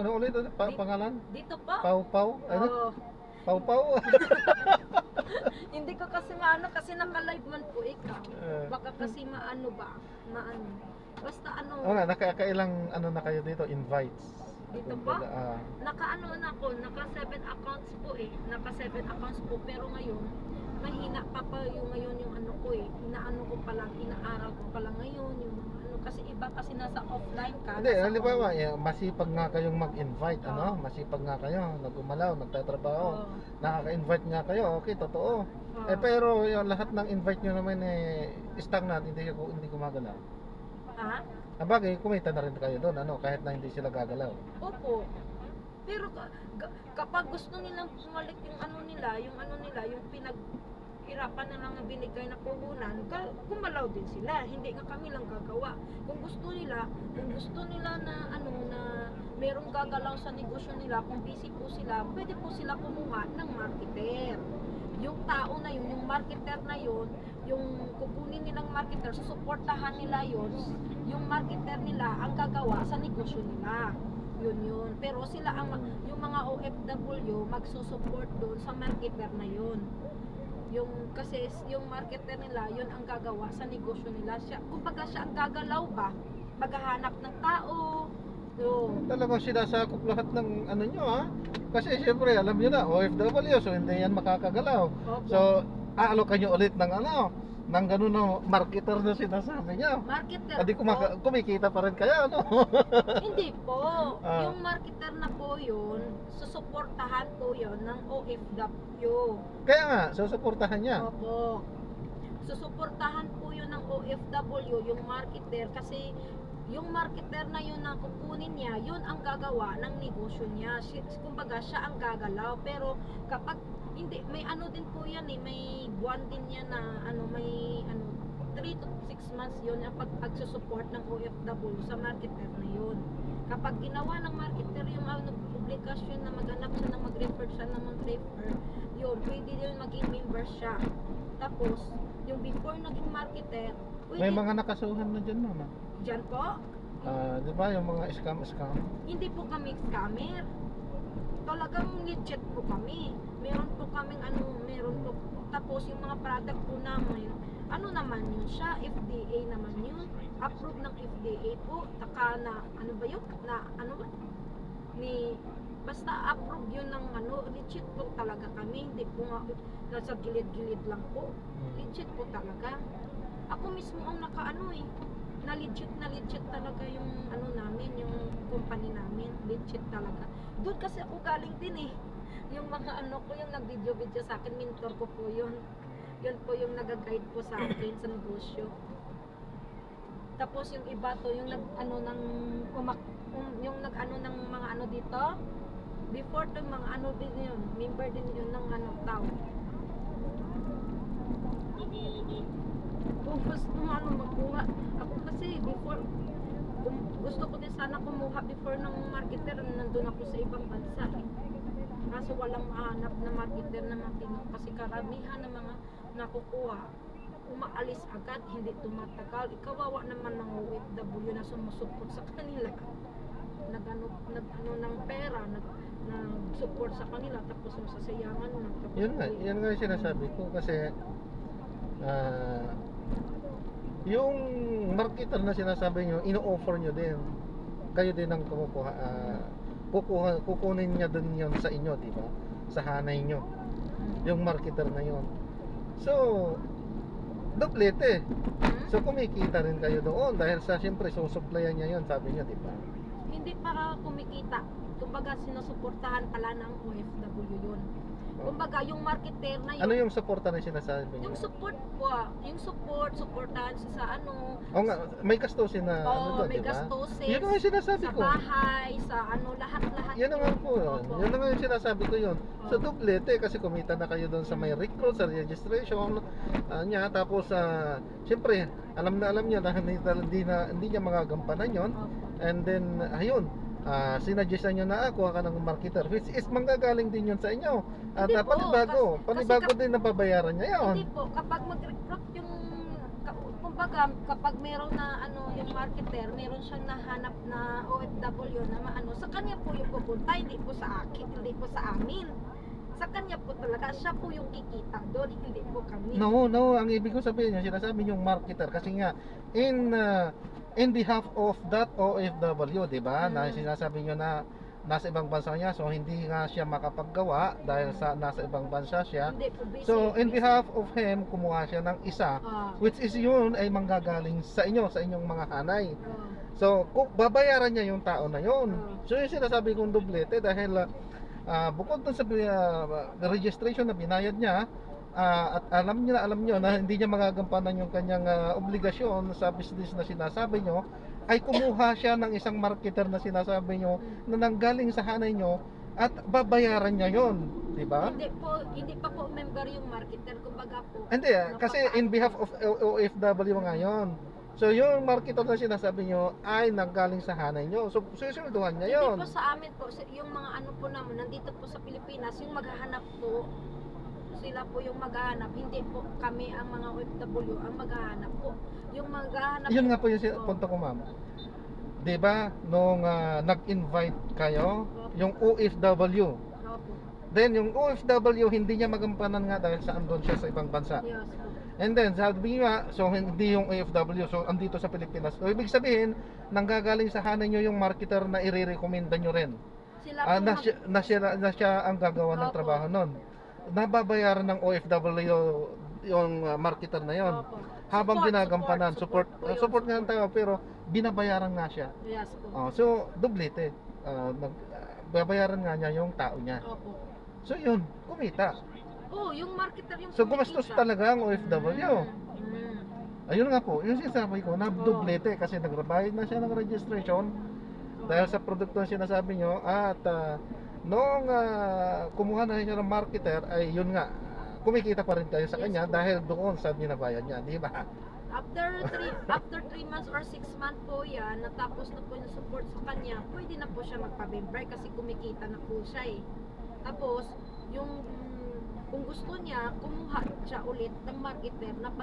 ulit pangalan? Dito po? Pau? Pau? Hindi ko kasi kasi naka-live man po ikaw. Baka kasi maano. Basta nakailang na kayo dito, invites? Dito po? Kumbaga, Naka-ano na ako, naka 7 accounts po eh. Naka 7 accounts po, pero ngayon, mahina pa yung ngayon yung ano ko eh. Inaano ko pa lang, inaaral ko pa lang ngayon yung ano, kasi iba kasi nasa offline ka. Hindi, nasa halimbawa, online. masipag nga kayong mag-invite, Oo. ano? Masipag nga kayo, nagumalaw, nagtatrabaho. Oo. Nakaka-invite nga kayo, okay, totoo. Oo. Pero yung lahat ng invite nyo naman stagnant, hindi gumagalaw. Ha? Bagay, kumita na rin kayo doon, ano, kahit na hindi sila gagalaw. Opo. Pero kapag gusto nilang bumalik yung ano nila, yung pinaghirapan na lang na binigay na puhunan, gumalaw din sila. Hindi nga kami lang gagawa. Kung gusto nila na ano na merong gagalaw sa negosyo nila, kung busy po sila, pwede po sila kumuha ng marketer. Yung tao na yun, yung marketer na yun, yung kukunin nilang marketer, susuportahan nila yun, yung marketer nila ang gagawa sa negosyo nila. Yun. Pero sila yung mga OFW magsusupport doon sa marketer na yun. Kasi yung marketer nila, yun ang gagawa sa negosyo nila. Kumbaga siya ang gagalaw ba? Maghahanap ng tao. Talagang sinasakop lahat ng ano nyo, ha? Kasi siyempre, alam nyo na, OFW, so hindi yan makakagalaw. Opo. So, aalokan nyo ulit ng ano, ng ganun na marketer na sinasabi nyo. Marketer Hindi po. kumikita pa rin kayo, ano? Hindi po. Ah. Yung marketer na po yun, susuportahan po yun ng OFW. Kaya nga, susuportahan niya. Opo. Susuportahan po yun ng OFW, yung marketer, kasi yung marketer na yun na kukunin niya, yun ang gagawa ng negosyo niya. Kumbaga, siya ang gagalaw. Pero kapag hindi, may ano din po yan eh, may buwan din yan na ano, may ano, 3 to 6 months yun ang pagsusupport ng OFW sa marketer na yun. Kapag ginawa ng marketer yung publikasyon na maghanap siya ng mag-refer siya ng mag-refer, yun, pwede yun maging member siya. Tapos, yung before naging marketer, May mga nakasuhan na dyan, mama. Diyan po, Di ba yung mga scam? hindi po kami scammer. Talagang legit po kami. Meron po kaming meron po. Tapos yung mga product po namin, ano naman yun siya, FDA naman yun. Approved ng FDA po. Taka na, ano ba yun? Na, ano ba? Basta approved yun ng legit po talaga kami. Hindi po nga, nasa gilid-gilid lang po. Legit po talaga. Ako mismo ang na legit talaga yung namin, yung company namin, legit talaga. Doon kasi ako galing din eh. Yung mga ko, yung nag-video sa akin, mentor ko po yun. Yun po yung nag-guide po sa akin sa negosyo. Tapos yung iba to, yung yung ng mga dito, before to mga din yun, member din yun ng tao. Kung gusto magkuha, ako kasi before, gusto ko din sana kumuha before ng marketer, nandun ako sa ibang bansa eh. Kaso walang mahanap na marketer na matino, kasi karamihan ng mga nakukuha, umaalis agad, hindi tumatagal. Ikawawa naman ng OFW na sumusuport sa kanila. Nag-ano ng pera, nag-support sa kanila, tapos masasayangan na. Yan nga yung sinasabi ko kasi yung marketer na sinasabi nyo, ino-offer nyo din. Kayo din ang kumukuha, kukunin niya din yun sa inyo, di ba? Sa hanay nyo. Yung marketer na yun. So, duplete. So, kumikita rin kayo doon dahil siyempre, susuplayan niya yun, sabi niya, di ba? Hindi para kumikita. Kumbaga, sinusuportahan pala ng OFW yun. Kumbaga, yung marketer na yun. Ano yung suporta na sinasabi niyo? Yung support po, supportahan siya sa O nga, may gastusin na doon, may di ba? gastusin. Yun ang sinasabi sa ko. bahay, sa lahat-lahat. Yan ang po yun. Opo. Yun ang yung sinasabi ko yun. Opo. So duplete kasi kumita na kayo doon sa may recruit, sa registration niya. Tapos siyempre, alam niya na hindi niya magagampanan yun. Opo. And then, ayun, sinadjustan nyo na kuha ka ng marketer, which is manggagaling din yun sa inyo. At Hindi po, panibago din na babayaran niya yun. Hindi po, kapag mag-recruit kumbaga, kapag meron na yung marketer, meron siyang nahanap na OFW na sa kanya po yung pupunta, hindi po sa akin, hindi po sa amin. Sa kanya po talaga, siya po yung kikita doon, hindi po kami. No, ang ibig ko sabihin niya, sinasabi yung marketer kasi nga in behalf of that OFW, di ba? Na Mm. sinasabi nyo na nasa ibang bansa niya, so hindi nga siya makapaggawa dahil sa nasa ibang bansa siya. Hindi po busy. So in busy. behalf of him, kumuha siya ng isa, Ah. which is yun ay manggagaling sa inyo, sa inyong mga hanay. Ah. So kung babayaran niya yung tao na yun. Ah. So yung sinasabi kong dublete dahil bukod dun sa registration na binayad niya, at alam niyo na hindi niya magagampanan yung kanyang obligasyon sa business na sinasabi niyo, ay kumuha siya ng isang marketer na sinasabi niyo na nanggaling sa hanay niyo at babayaran niya yon, di ba? Hindi pa po member yung marketer, kumbaga po. Hindi, kasi in behalf of OFW ngayon. So yung marketer na sinasabi niyo ay nanggaling sa hanay niyo. So susunduhan niya yon. Hindi po sa amin po, yung mga ano po naman, nandito po sa Pilipinas, yung maghahanap po, sila po yung maghahanap, hindi po kami ang mga OFW ang maghahanap po. Yung maghahanap Yun nga po yung po. punto ko, ma'am. 'Di ba nung nag-invite kayo, yung OFW. Opo. Then yung OFW hindi niya magampanan nga dahil sa andun siya sa ibang bansa. Yes po. And then sabi nga, so hindi yung OFW, so andito sa Pilipinas. So ibig sabihin, nanggagaling sa hanay niyo yung marketer na irerekomenda niyo rin. Sila po Na siya ang gagawa ng Opo. trabaho nun. Nababayaran ng OFW yung marketer na yon. Opo. Habang ginagampanan, support po yun, support nga ang tao, pero binabayaran nga siya. Yes po. So dublete. Babayaran nga niya yung tao niya. Opo. So yun, kumita. Oh, yung marketer yung So gumastos kumikita. talaga ang OFW. Mm. Ayun nga po, yung sinasabi ko, na dublete kasi nagbayad na siya ng registration dahil sa produkto na sinasabi nyo at noong kumuha na siya ng marketer ay yun nga, kumikita pa rin kayo sa kanya dahil doon sa binabayad niya, di ba? After 3 months or 6 months po yan, natapos na po yung support sa kanya, pwede na po siya magpa-member kasi kumikita na po siya eh. Tapos, kung gusto niya, kumuha siya ulit ng marketer na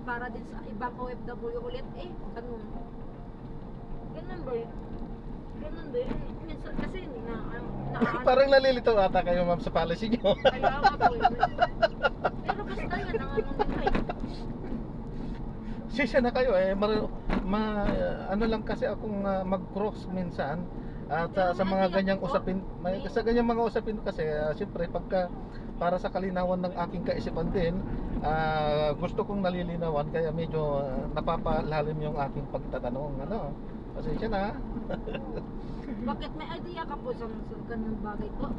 para din sa ibang OFW ulit, ganun. Ganun ba yun? Ganun ba yun? Minsan kasi Parang nalilito ata kayo, ma'am, sa policy nyo. kaya nga po yun. Pero basta yan ang ano nila eh. Sisya na kayo ano lang kasi akong mag-cross minsan at sa mga ganyang usapin, sa ganyang mga usapin kasi siyempre pagka para sa kalinawan ng aking kaisipan din, gusto kong nalilinawan kaya medyo napapalalim yung aking pagtatanong, pasensya na. Bakit may idea ka po sa ganung bagay po?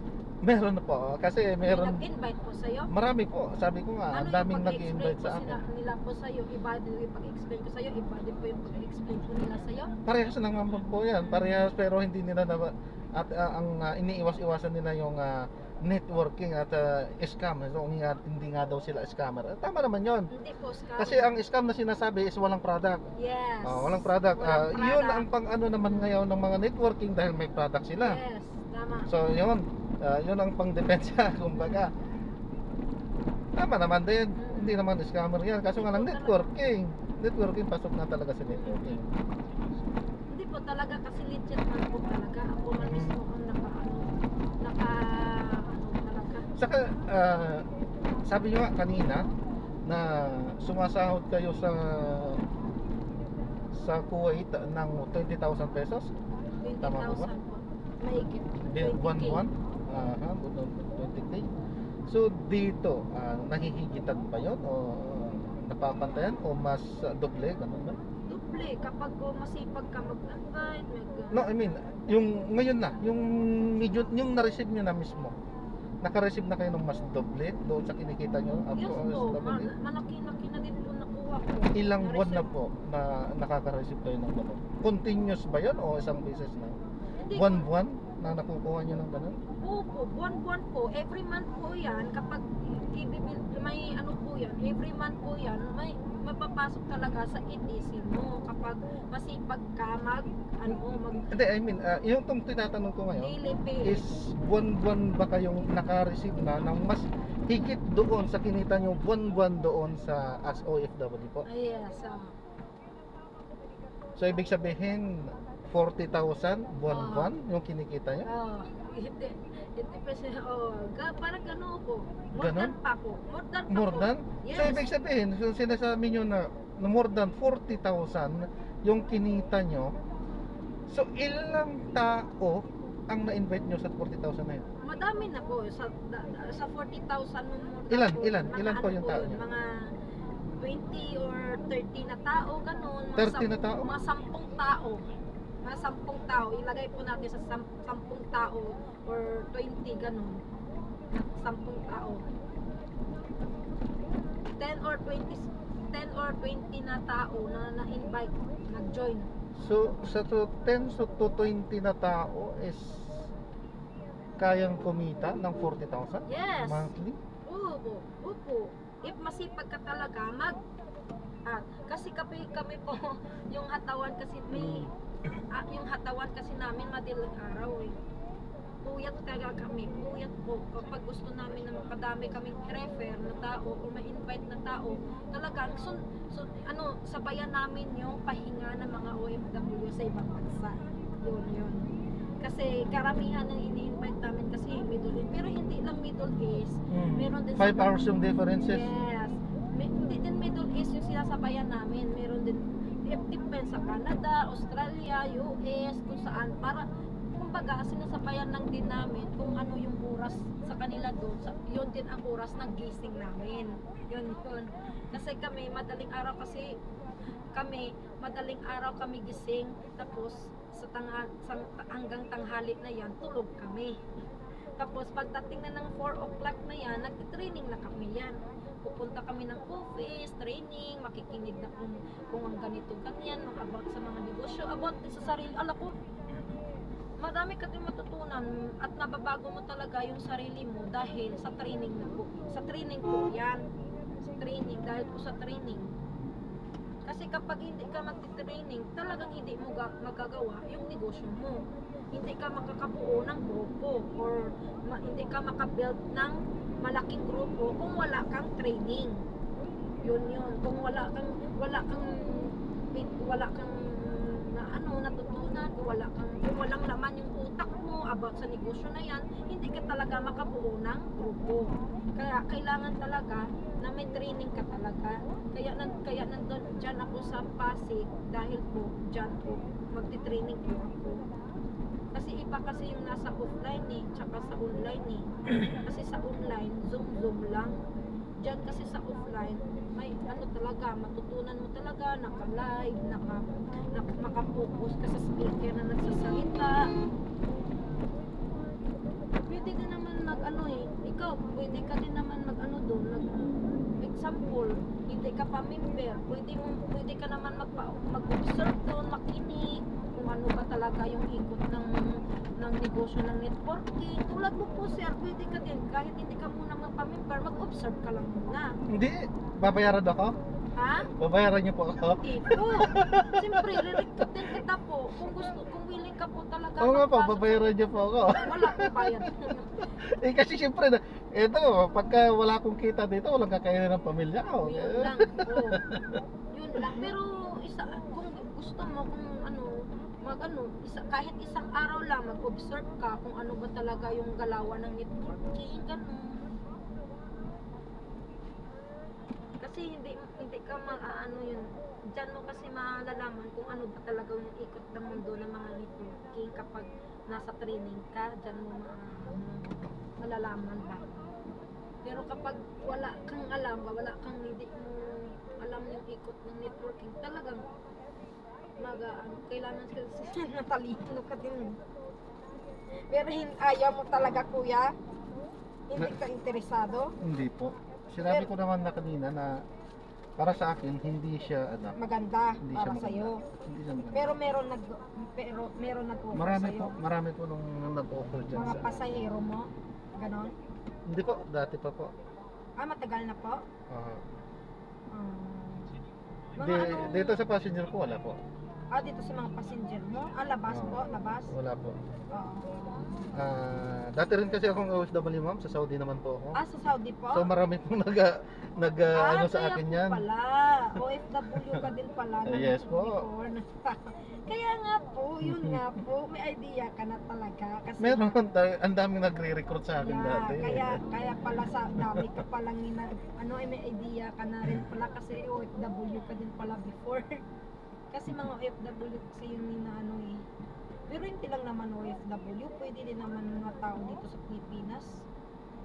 Meron na po kasi May meron nag-invite po sa'yo? marami po, sabi ko nga, ang daming nag-i-invite sa akin. Nila po sa'yo, iba din yung pag-explain ko sa'yo, iba din po yung pag-explain ko nila sa'yo? Parehas na naman po yan, parehas, pero hindi nila at ang iniiwas-iwasan nila yung networking at scam. So, hindi nga daw sila scammer. Tama naman yon. Hindi po, scam. Kasi ang scam na sinasabi is walang product. Yes. Walang product. Walang Yun product. ang pang ano naman ngayon ng mga networking dahil may product sila. Yes, tama. So yun, yun ang pang-depensa kumbaga. Tama naman din. Hindi naman scammer yan. Kaso nga lang networking. Networking pasok na talaga sa networking. Hindi po talaga kasi legit man po talaga. Ako man mismo ang talaga. Saka sabi nyo nga kanina na sumasahod kayo sa Kuwait ng 20,000 pesos 20,000 Tama po ba? po. Mahigit. 1 20K. So dito nahihigitan ba yun o napapantayan o mas doble ganun ba? Duble kapag masipag ka mag-invite, No, I mean yung ngayon na yung medyo yung na-receive nyo na mismo, naka-receive na kayo ng mas doble doon sa kinikita nyo Yes after po, OSW? malaki-laki na din po nakuha ko. Ilang buwan na Na-receive. po na nakaka-receive kayo ng gano'n? Continuous ba yun o isang beses na? Hindi Buwan-buwan na nakukuha nyo ng gano'n? po, buwan-buwan po, every month po yan, kapag may ano po yan, every month po yan, may mapapasok talaga sa ETC mo kapag masipag ka mag Hindi, I mean, yung itong tinatanong ko ngayon daily pay. is buwan-buwan ba kayong naka-receive na ng mas higit doon sa kinita nyo buwan-buwan doon sa as OFW po? Yes. So ibig sabihin 40,000 buwan-buwan yung kinikita nyo? Hindi kasi, parang gano'n po. More Ganon? than pa po. More than pa More po. than? Yes. So ibig sabihin, so sinasabi nyo na na more than 40,000 yung kinita nyo. So ilang tao ang na-invite nyo sa 40,000 na yun? Madami na po sa 40,000 nung Ilan po yung tao niya? Mga 20 or 30 na tao, ganun. 30 na tao? Mga 10 tao. Mga 10 tao. Ilagay po natin sa 10 tao or 20, ganun. 10 tao. 10 or 20 na tao na na-invite, nag-join. So sa 10 to 20 na tao is kayang kumita ng 40,000 Yes. monthly? Opo. If masipag ka talaga, kasi kami po, yung hatawan kasi yung hatawan kasi namin madaling araw eh. Puyat talaga kami, puyat po. Kapag gusto namin na makadami kaming refer na tao o ma-invite na tao, talagang sabayan namin yung pahinga ng mga OFW sa ibang bansa. Yun. Kasi karamihan ng ini-invite namin kasi Middle East. Pero hindi lang Middle East. Meron din 5 hours yung differences? Yes. Hindi din Middle East yung sinasabayan namin. Meron din depends sa Canada, Australia, US, kung saan. Para kumbaga sinasabayan lang din namin kung ano yung oras sa kanila doon. Yun din ang oras ng gising namin. Yun. Kasi madaling araw kami gising, tapos hanggang tanghali na yan, tulog kami. Tapos pagdating na ng 4 o'clock na yan, nagtitraining na kami yan. Pupunta kami ng office, training, makikinig na kung ang ganito, ganyan, about sa mga negosyo, about sa sarili. Alam ko, marami ka din matutunan at nababago mo talaga yung sarili mo dahil sa training na po. Sa training po yan. Sa training, dahil po sa training. Kasi kapag hindi ka magti-training, talagang hindi mo magagawa yung negosyo mo. Hindi ka makakabuo ng grupo or hindi ka makabuild ng malaking grupo kung wala kang training. Yun. Kung wala kang natutunan, kung walang laman yung utak mo about sa negosyo na yan, hindi ka talaga makabuo ng grupo. Kaya kailangan talaga na may training ka talaga. Kaya nandun dyan ako sa Pasig dahil po dyan po magti-training po ako. Kasi iba kasi yung nasa offline tsaka sa online Kasi sa online, zoom lang. Dyan kasi sa offline, may talaga, matutunan mo talaga, naka-live, maka-focus ka sa speaker na nagsasalita. Pwede din naman ikaw, pwede ka din naman doon, example, hindi ka pa member, pwede ka naman mag-observe doon, makinig, kung ano ba talaga yung ikot ng negosyo ng networking. Tulad mo po sir, pwede ka din, kahit hindi ka muna magpa-member, mag-observe ka lang muna. Hindi, babayaran ako? Ha? Babayaran niyo po ako? Hindi po. Siyempre, re-recruit din kita po. Kung willing ka po talaga. Oo nga po, magpasok babayaran niyo po ako. Wala po bayad. Kasi siyempre, pagka wala akong kita dito, walang kakainin ng pamilya ko. Yun lang po. Yun lang. Pero kung gusto mo, kahit isang araw lang, mag-observe ka kung ano ba talaga yung galawan ng networking, ganun. Kasi hindi ka yun. Diyan mo kasi malalaman kung ano ba talaga yung ikot ng mundo ng mga networking kapag nasa training ka, diyan mo malalaman ba. Pero kapag wala kang alam, hindi mo alam yung ikot ng networking, talagang kailangan kasi natalino ka din. Pero ayaw mo talaga kuya? Hindi ka interesado? Hindi po. Sinabi ko naman na kanina na para sa akin hindi siya maganda hindi para siya sa iyo. Hindi siya maganda. Pero meron nag-offer Marami po nung nag-offer diyan mga pasahero mo. Ganon? Hindi po, dati pa po. Matagal na po? Dito sa passenger ko wala po. Dito sa mga passenger mo? Labas Oo. po, labas. Wala po. Oo. Dati rin kasi akong OFW ma'am, sa Saudi naman po ako. Sa Saudi po? So marami pong ano sa Kaya akin po yan. pala. OFW ka din pala. Yes po. Before. Kaya nga po, yun nga po. May idea ka na talaga. Kasi Meron, ang daming nagre-recruit sa akin dati. kaya pala sa dami ka palang may idea ka na rin pala kasi OFW ka din pala before. Kasi mga OFW kasi yung Pero hindi lang naman OFW, pwede din naman mga tao dito sa Pilipinas.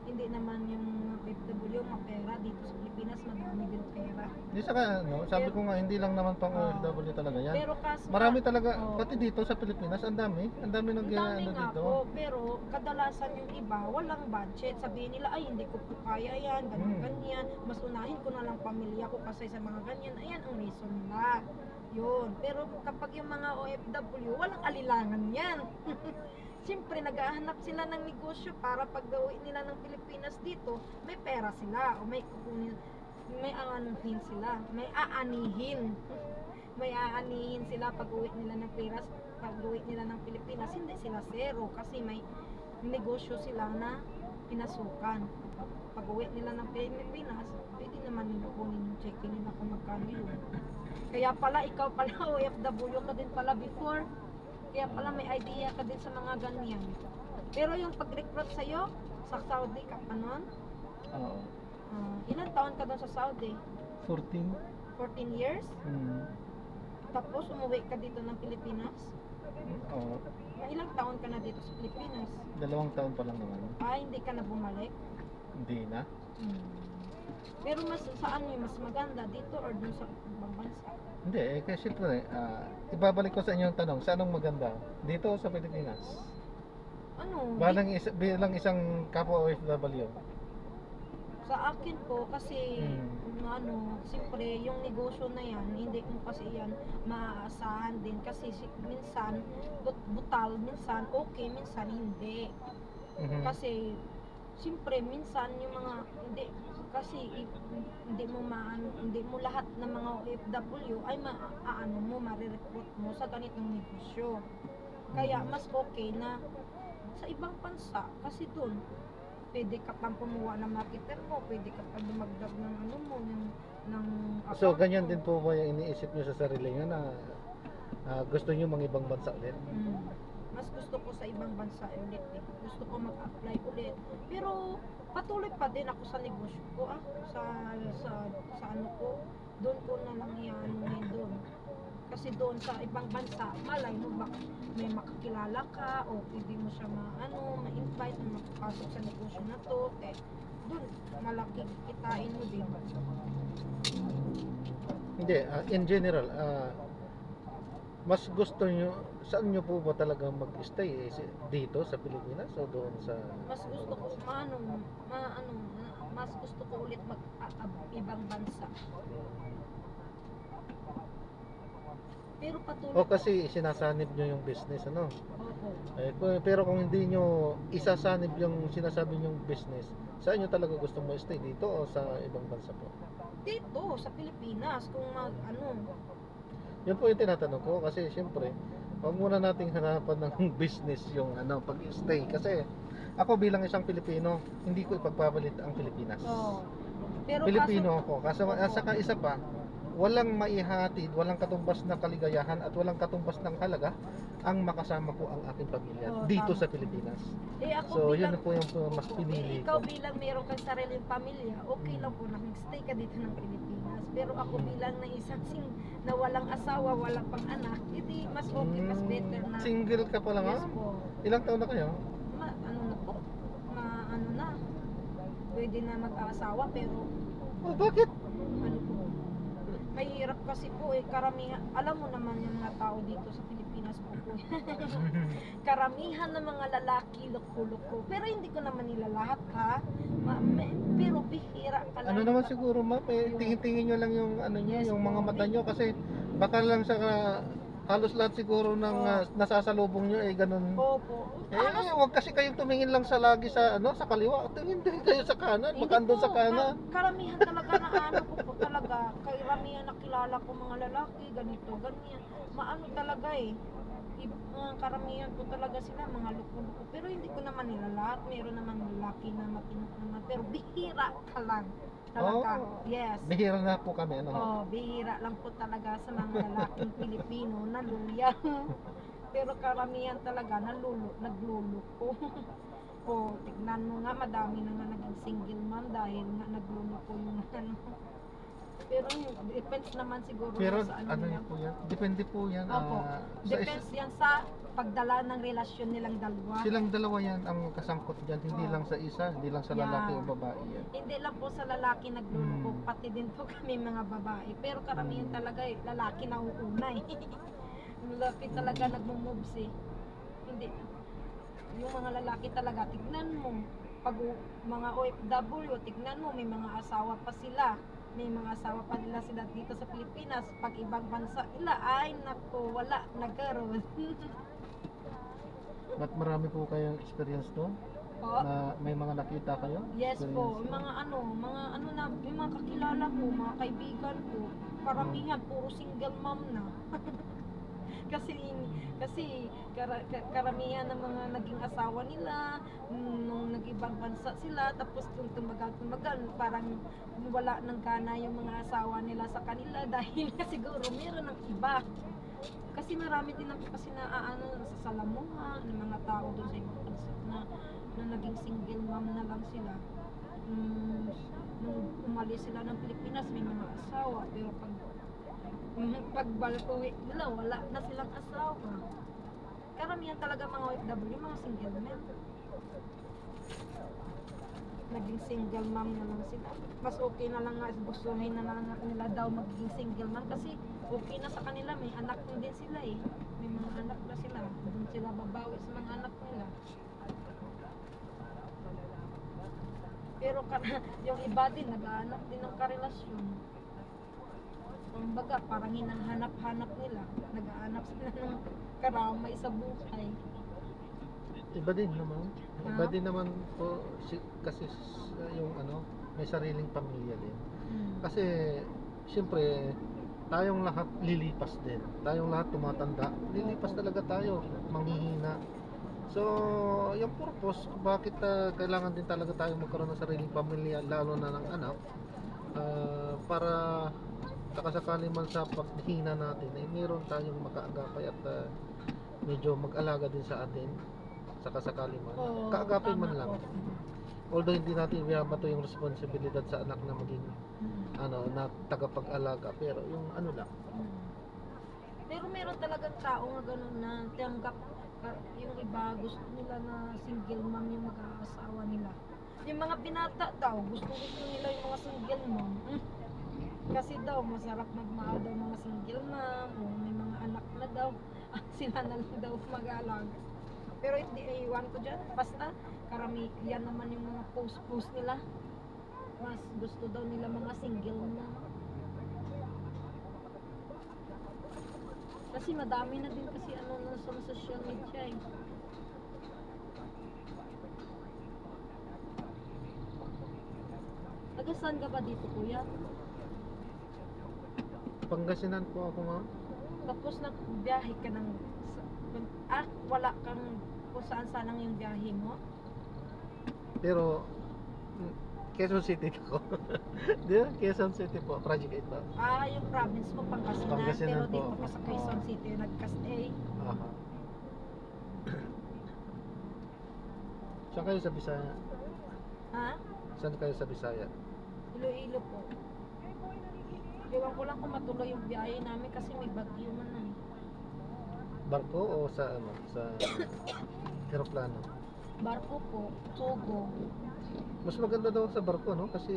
Hindi naman yung OFW mapera dito sa Pilipinas, madami din pera. Hindi saka sabi ko nga hindi lang naman pang Oo. OFW talaga yan. Pero kasi Marami talaga, Oo. pati dito sa Pilipinas, ang dami ang dami nga dito. po, pero kadalasan yung iba, walang budget. Sabihin nila, ay hindi ko po kaya yan, ganyan. Mas unahin ko na lang pamilya ko kasi sa mga ganyan. Ayan ang reason nila. Yun. Pero kapag yung mga OFW, walang alilangan yan. Siyempre, naghahanap sila ng negosyo para pag gawin nila ng Pilipinas dito, may pera sila o may kukunin, may aanuhin sila, may aanihin. May aanihin sila pag uwi nila ng pera, pag uwi nila ng Pilipinas, hindi sila zero kasi may negosyo sila na pinasukan. Pag uwi nila ng Pilipinas, pwede naman nila kunin yung check nila kung magkano yun. Kaya pala, ikaw pala OFW ka din pala before. Kaya pala may idea ka din sa mga ganyan. Pero yung pag-recruit sa'yo, sa Saudi ka pa nun? Oo. Ilang taon ka doon sa Saudi? 14. 14 years? Tapos umuwi ka dito ng Pilipinas? Oo. Ilang taon ka na dito sa Pilipinas? 2 taon pa lang naman. Hindi ka na bumalik? Hindi na. Pero saan yung mas maganda? Dito or dun sa ibang bansa? Hindi, kasi syempre, ibabalik ko sa inyo ang tanong, saan ang maganda? Dito o sa Pilipinas? Bilang isang kapwa OFW. Sa akin po, kasi siyempre yung negosyo na yan, hindi mo kasi yan maaasahan din kasi minsan butal, minsan okay, minsan hindi. Kasi siyempre minsan yung mga hindi mo lahat ng mga OFW ay ma-recruit mo sa ganitong negosyo. Kaya mas okay na sa ibang bansa kasi doon pwede ka pang kumuha ng marketer mo, pwede ka pang dumagdag ng ng So, account ganyan mo. din po ba yung iniisip nyo sa sarili nyo na gusto nyo mga ibang bansa ulit? Mas gusto ko sa ibang bansa ulit eh. Gusto ko mag-apply ulit. Pero patuloy pa din ako sa negosyo ko sa ano ko. Doon ko na lang ianuhin doon. Kasi doon sa ibang bansa, malay mo baka may makakilala ka o pwede mo siya ma-invite na makapasok sa negosyo na to. Doon malaki kitain mo din. Hindi, in general, mas gusto nyo, saan nyo po ba talaga mag-stay? Dito sa Pilipinas o doon sa... Mas gusto ko mas gusto ko ulit ibang bansa. Pero patuloy O kasi sinasanib nyo yung business, ano? Pero kung hindi nyo isasanib yung sinasabi nyong business, saan nyo talaga gusto mo stay? Dito o sa ibang bansa po? dito sa Pilipinas kung Yun po yung tinatanong ko kasi siyempre, huwag muna nating hanapan ng business yung pag-stay. Kasi ako bilang isang Pilipino, hindi ko ipagpapalit ang Pilipinas. pero Pilipino ako. Kasi saka isa pa, walang maihatid, walang katumbas na kaligayahan at walang katumbas ng halaga ang makasama ko ang aking pamilya dito tama. sa Pilipinas. Ako So, yun bilang, po yung mas pinili ikaw ko. bilang meron kang sariling pamilya, okay lang po na mag-stay ka dito ng Pilipinas. Pero ako bilang na isang na walang asawa, walang pang-anak, hindi mas okay, mas better na. Single ka pa lang, Yes ha? po. Ilang taon na kayo? Na po, na, pwede na mag-asawa pero Oh, bakit? po, mahirap kasi po karamihan, alam mo naman yung mga tao dito sa Pilipinas po karamihan ng mga lalaki loko-loko, pero hindi ko naman nila lahat ha, pero bihira ka lang. Ano naman siguro, ma'am, tingin-tingin nyo lang yung nyo, Yes yung mga po. mata nyo kasi baka lang sa halos lahat siguro ng nasasalubong nyo ay ganun. Opo. Wag kasi kayong tumingin lang sa lagi sa sa kaliwa. Tingin din kayo sa kanan, Hindi baka andun po, sa kanan. karamihan talaga na ano ko po talaga, karamihan nakilala ko mga lalaki, ganito, ganyan. Maano talaga eh. Karamihan po talaga sila, mga loko-loko. Pero hindi ko naman nila lahat. Meron naman lalaki na matino naman. Pero bihira ka lang. Talaga. Oh, Yes. bihira na po kami, ano. Oh, bihira lang po talaga sa mga lalaking Pilipino na luya. Pero karamihan talaga nagluloko. Oh, tignan mo nga, madami na nga naging single mom dahil nga nagluloko yung ano. Pero depends naman siguro Pero sa ano nila. yan po yan? Depende po yan. Opo. Sa Depends yan sa pagdala ng relasyon nilang dalawa. silang dalawa yan ang kasangkot dyan, hindi lang sa isa, hindi lang sa lalaki o babae yan. Hindi lang po sa lalaki nagluloko, pati din po kami mga babae. Pero karamihan talaga lalaki na uuna eh. Lalaki talaga nagmo-moves eh. Hindi. Yung mga lalaki talaga, tignan mo. Pag mga OFW, tignan mo, may mga asawa pa sila. May mga asawa pa nila sila dito sa Pilipinas. Pag ibang bansa nila, ay nako, wala, nagkaroon. But marami po kayong experience doon? Po? Na may mga nakita kayo? Yes po, Experience? mga ano na, yung mga kakilala ko, mga kaibigan ko, karamihan puro single mom na. Karamihan ng mga naging asawa nila nung nag-ibang bansa sila, tapos kung tumagal parang wala nang gana yung mga asawa nila sa kanila dahil siguro meron ng iba. Kasi marami din ako kasi nasasalamuha ng mga tao doon sa ibang bansa na naging single mom na lang sila. Nung umalis sila ng Pilipinas, may mga asawa, pero pagbalik-uwi nila, wala na silang asawa. Karamihan talaga mga OFW, mga single men. Naging single mom na lang sila. Mas okay na lang nga, gustuhin na lang nila daw magiging single mom kasi okay na sa kanila, may anak din sila eh. May mga anak na sila. Doon sila babawi sa mga anak nila. Pero yung iba din, nag-aanap din ng karelasyon. Kumbaga, parang hinahanap-hanap nila. Nag-aanap sila ng karamay sa buhay. Iba din naman. Iba din naman po kasi yung may sariling pamilya din. Kasi siyempre tayong lahat lilipas din. Tayong lahat tumatanda, lilipas talaga tayo, manghihina. So, yung purpose, bakit kailangan din talaga tayo magkaroon ng sariling pamilya, lalo na ng anak, para sakasakali man sa paghihina natin, ay meron tayong makaagapay at medyo mag-alaga din sa atin, sakasakali man. Kaagapay man lang. Although hindi natin binabato yung responsibilidad sa anak na maging na tagapag-alaga, pero yung lang. Pero meron talagang tao nga ganun na tanggap yung iba gusto nila na single mom yung mag-aasawa nila. Yung mga binata daw, gusto nila yung mga single mom. Kasi daw, masarap magmahal daw mga single mom, o may mga anak na daw, sila na lang daw mag-aalaga. Pero hindi, iwan ko dyan, basta yan naman yung mga post nila. Mas gusto daw nila mga single mom. Kasi madami na din kasi sa social media eh. Taga saan ka ba dito, kuya? Pangasinan po ako, ma'am. Tapos nagbiyahe ka ng wala kang kung saan yung biyahe mo? Pero Quezon City ako. Di ba? Quezon City po, Project 8 ba? Yung province mo, Pangasinan, Pangasinan pero po dito ako. ka sa Quezon City, nagka-stay. Aha. Saan kayo sa Bisaya? Ha? Saan kayo sa Bisaya? Iloilo po. Iwan ko lang kung matuloy yung biyahe namin kasi may bagyo man na eh. Barko o sa sa eroplano? Barko po, Sugo. Mas maganda daw sa barko, no? Kasi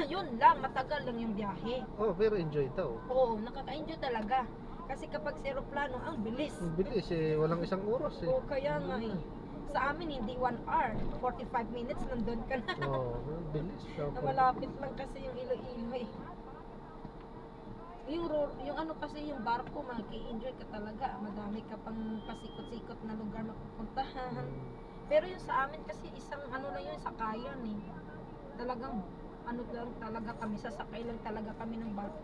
Yun lang, matagal lang yung biyahe. pero enjoy daw. Oo, nakaka-enjoy talaga. Kasi kapag sa aeroplano, ang bilis. Ang bilis walang isang oras Oo, kaya nga eh. Sa amin, hindi 1 hour. 45 minutes, nandun ka na. bilis. Malapit lang kasi yung Iloilo eh. yung ano kasi yung barko, mag-i-enjoy ka talaga. Madami ka pang pasikot-sikot na lugar mapupuntahan. Pero yung sa amin kasi isang ano lang yun, sakayan eh. Talagang ano lang talaga kami, sasakay lang talaga kami ng barko.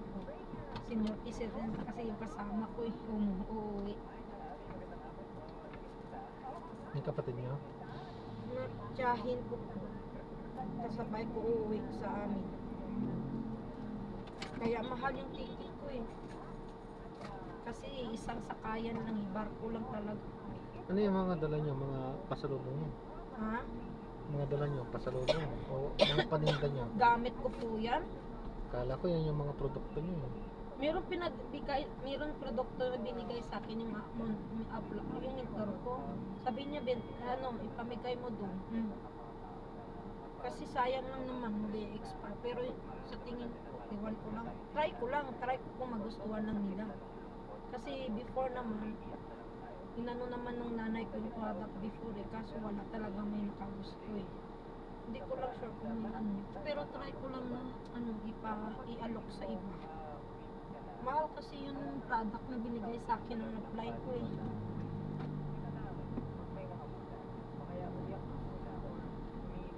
Senior citizen kasi yung kasama ko eh, umuwi. Yung kapatid nyo? Natyahin ko po. Kasabay ko uuwi sa amin. Kaya mahal yung ticket ko eh. Kasi isang sakayan lang, barko lang talaga. Ano yung mga dala nyo? Mga pasalubong nyo? Ha? Mga dala nyo? Pasalubong? O mga paninda nyo? Gamit ko po yan. Kala ko yan yung mga produkto nyo. Mayroong produkto na binigay sa akin yung yung mentor ko. Sabi niya, ipamigay mo doon. Kasi sayang lang naman, mag-expire. Pero sa tingin ko, iwan ko lang. Try ko kung magustuhan lang nila. Kasi before naman, inano naman ng nanay ko yung product before eh. Kaso wala talaga may nakagusto eh. Hindi ko lang sure kung may ano. Pero try ko lang na i-alok sa iba. Mahal kasi yung product na binigay sa akin ng apply ko eh.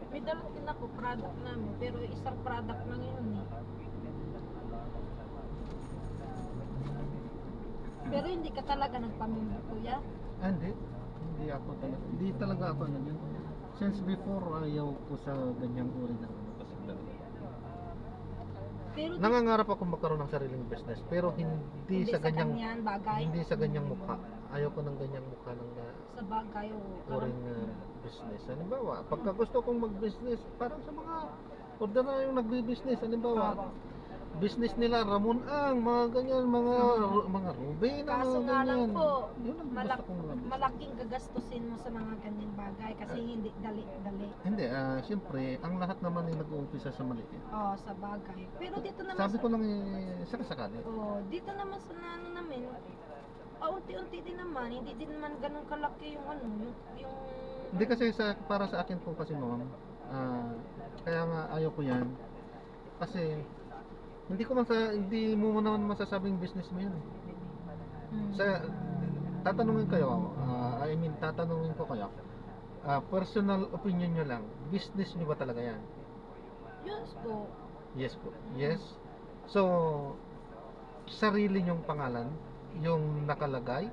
May dala din ako product namin, pero isang product lang yun eh. Pero hindi ka talaga nagpamimili, kuya? Hindi. Hindi ako talaga. Hindi talaga ako ano yun. Since before, ayaw ko sa ganyang uri ng ano kasi talaga. Pero Nangangarap ako magkaroon ng sariling business, pero hindi sa ganyang ganyan bagay. hindi sa ganyang mukha. Ayaw ko ng ganyang mukha ng Sa bagay o uring business. Halimbawa, pagka gusto kong mag-business, parang sa mga ordinaryong nagbi-business, halimbawa, business nila Ramon Ang, mga ganyan, mga Ruben, kaso mga nga lang ganyan. po, Yun ang gusto kong mag-business. malaking gagastusin mo sa mga ganyan bagay kasi hindi dali-dali. Hindi, siyempre, ang lahat naman ay nag-uumpisa sa maliit. Oh, sa bagay. Pero dito naman Sabi ko lang sakasakali. dito naman sa ano namin, unti-unti din naman, hindi din naman ganun kalaki yung ano, yung Hindi kasi para sa akin po kasi ma'am, kaya nga ayaw ko yan. Kasi hindi mo naman masasabing business mo yan. Sa tatanungin kayo, tatanungin ko kayo. Personal opinion nyo lang, business nyo ba talaga yan? yes po. Yes po. Yes. So, sarili nyong pangalan yung nakalagay?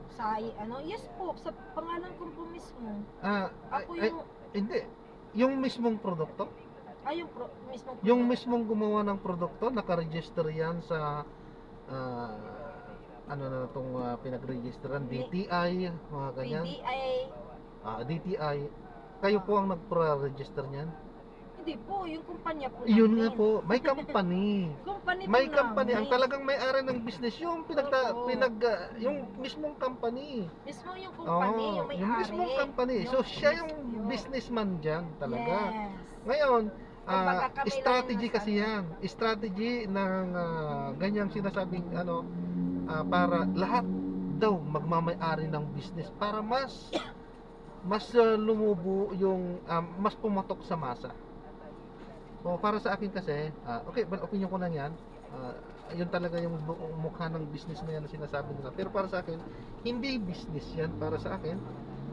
Yes po, sa pangalan ko po mismo. Ako Ay, yung hindi. Yung mismong produkto? mismo po. Yung mismong gumawa ng produkto, nakaregister yan sa ano na itong pinag-registeran, DTI, mga ganyan. DTI. Kayo po ang nagpa-register niyan? Hindi po, yung kumpanya po Yun namin. nga po, may company. Company po May company, namin. ang talagang may-ari ng business, yung Opo. yung mismong company. Mismo yung company, yung may-ari. Yung mismong company. So siya yung yun. businessman diyan talaga. Yes. Ngayon, Kumbaga, kami strategy lang yung kasi yan. Strategy ng ganyang sinasabing para lahat daw magmamay-ari ng business para mas lumubo yung mas pumatok sa masa. So para sa akin kasi, okay, opinion ko lang yan. Yun talaga yung mukha ng business na yan na sinasabi nila. Pero para sa akin, hindi business yan para sa akin.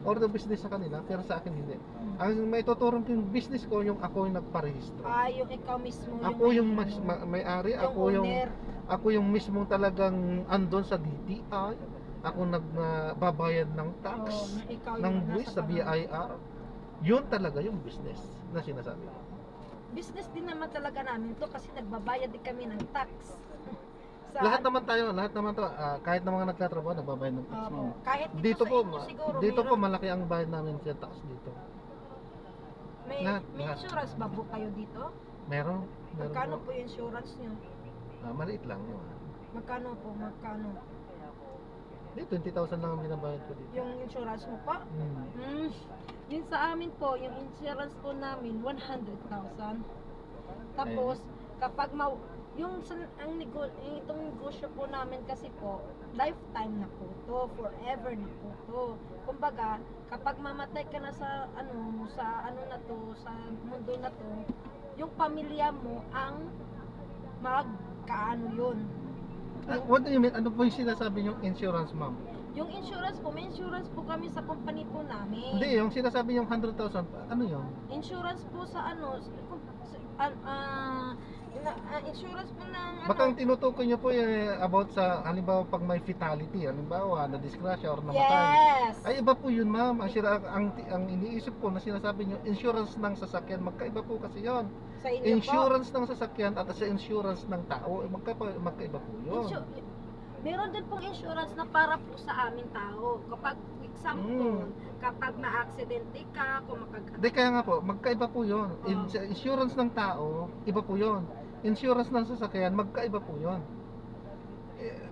Or the business sa kanila, pero sa akin hindi. Ang may tuturong ko yung business ko, yung ako yung nagparehistro. Yung ikaw mismo Ako yung may-ari, owner. ako yung mismong talagang andon sa DTI. Ako nagbabayad ng tax, ikaw ng yung buwis nasa sa pangalan. BIR. Yun talaga yung business na sinasabi ko. Business din naman talaga namin to kasi nagbabayad din kami ng tax. Lahat naman to, kahit na mga nagtatrabaho, nagbabayad ng tax. Kahit Dito sa po, inyo siguro, dito po mayroon- malaki ang bayad namin sa tax dito. may lahat. insurance ba po kayo dito? Meron Magkano po. po yung insurance nyo? Maliit lang yun. Magkano po? Hindi, 20,000 lang ang binabayad ko dito. Yung insurance mo pa? Yun sa amin po, yung insurance po namin 100,000. Tapos kapag itong negosyo po namin kasi po, lifetime na po to, forever na po to. Kumbaga, kapag mamatay ka na sa sa mundo na to, yung pamilya mo ang magkaano yun. What do you mean? Ano po yung sinasabi yung insurance, ma'am? Yung insurance po, may insurance po kami sa company po namin. Hindi, yung sinasabi yung 100,000, ano yun? Insurance po sa ano, insurance po ng Baka ang tinutukoy nyo po about sa, halimbawa pag may fatality, halimbawa na disgrasya or namatay. Yes. Ay iba po yun, ma'am. Ang iniisip ko na sinasabi nyo, insurance ng sasakyan, magkaiba po kasi yun. Sa inyo Insurance ng sasakyan at sa insurance ng tao, magkaiba po po. yun. Meron din pong insurance na para po sa aming tao. Kapag example, kapag na-aksidente ka, kung Hindi, kaya nga po, magkaiba po yun. Insurance ng tao, iba po yun. Insurance ng sasakyan, magkaiba po yun.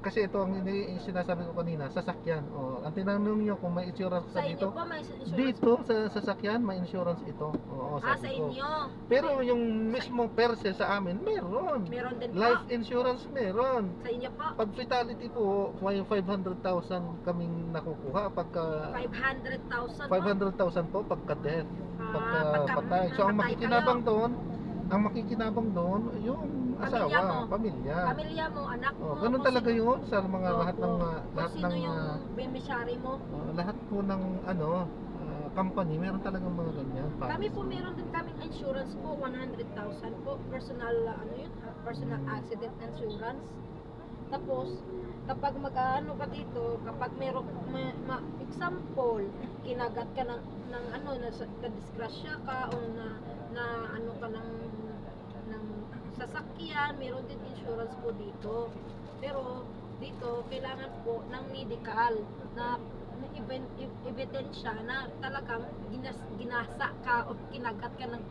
Kasi ito ang sinasabi ko kanina, sasakyan. Ang tinanong nyo kung may insurance sa sa inyo dito. po may insurance. Dito sa sasakyan, may insurance ito. Sa sabi ko. inyo. Pero yung mismong perse sa amin, meron. Meron din Life po. insurance meron. Sa inyo po. Pag fatality po, may 500,000 kaming nakukuha pagka 500,000 po. 500,000 po pagka death, pagka pagka patay. So ang namatay makikinabang doon, yung Pamilya asawa, mo. pamilya. Pamilya mo, anak mo. Ganun kung talaga sino- yun sa mga Opo. lahat ng Kung sino yung beneficiary mo. lahat po ng company, meron talagang mga ganyan. Kami po meron din kaming insurance po, 100,000 po, personal personal accident insurance. Tapos kapag mag-ano ka dito, kapag meron example, kinagat ka ng ano na disgrasya ka o na ano ka ng sasakyan, meron din insurance po dito. Pero dito kailangan po ng medical na ebidensya na talagang ginasa ka o kinagat ka ng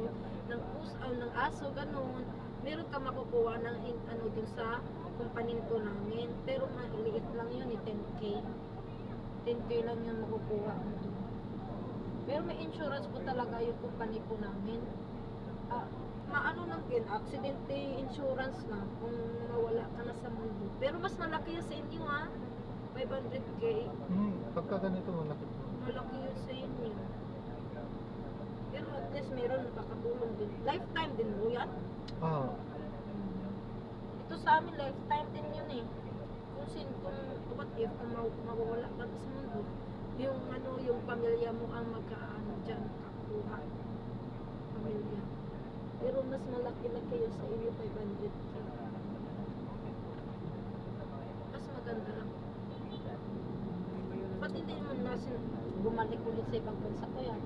pusa o ng aso, ganun. Meron ka makukuha ng ano dun sa company nito namin. Pero maliit lang yun, 10K. 10K lang yun makukuha mo dun. Pero may insurance po talaga yung company po namin. Maano lang din, accidente insurance na kung mawala ka na sa mundo. Pero mas malaki yun sa inyo 500K. Pagka ganito malaki po. Malaki yun sa inyo. Pero at least meron nakakatulong din. Lifetime din mo yan. Ito sa amin, lifetime din yun eh. Kung what if, kung mawawala ka na sa mundo, yung pamilya mo ang magkaano dyan, kakuha. Pamilya. Pero mas malaki-laki yun sa inyo, 500K. Mas maganda. Ba't hindi mo nasin bumalik ulit sa ibang bansa ko yan?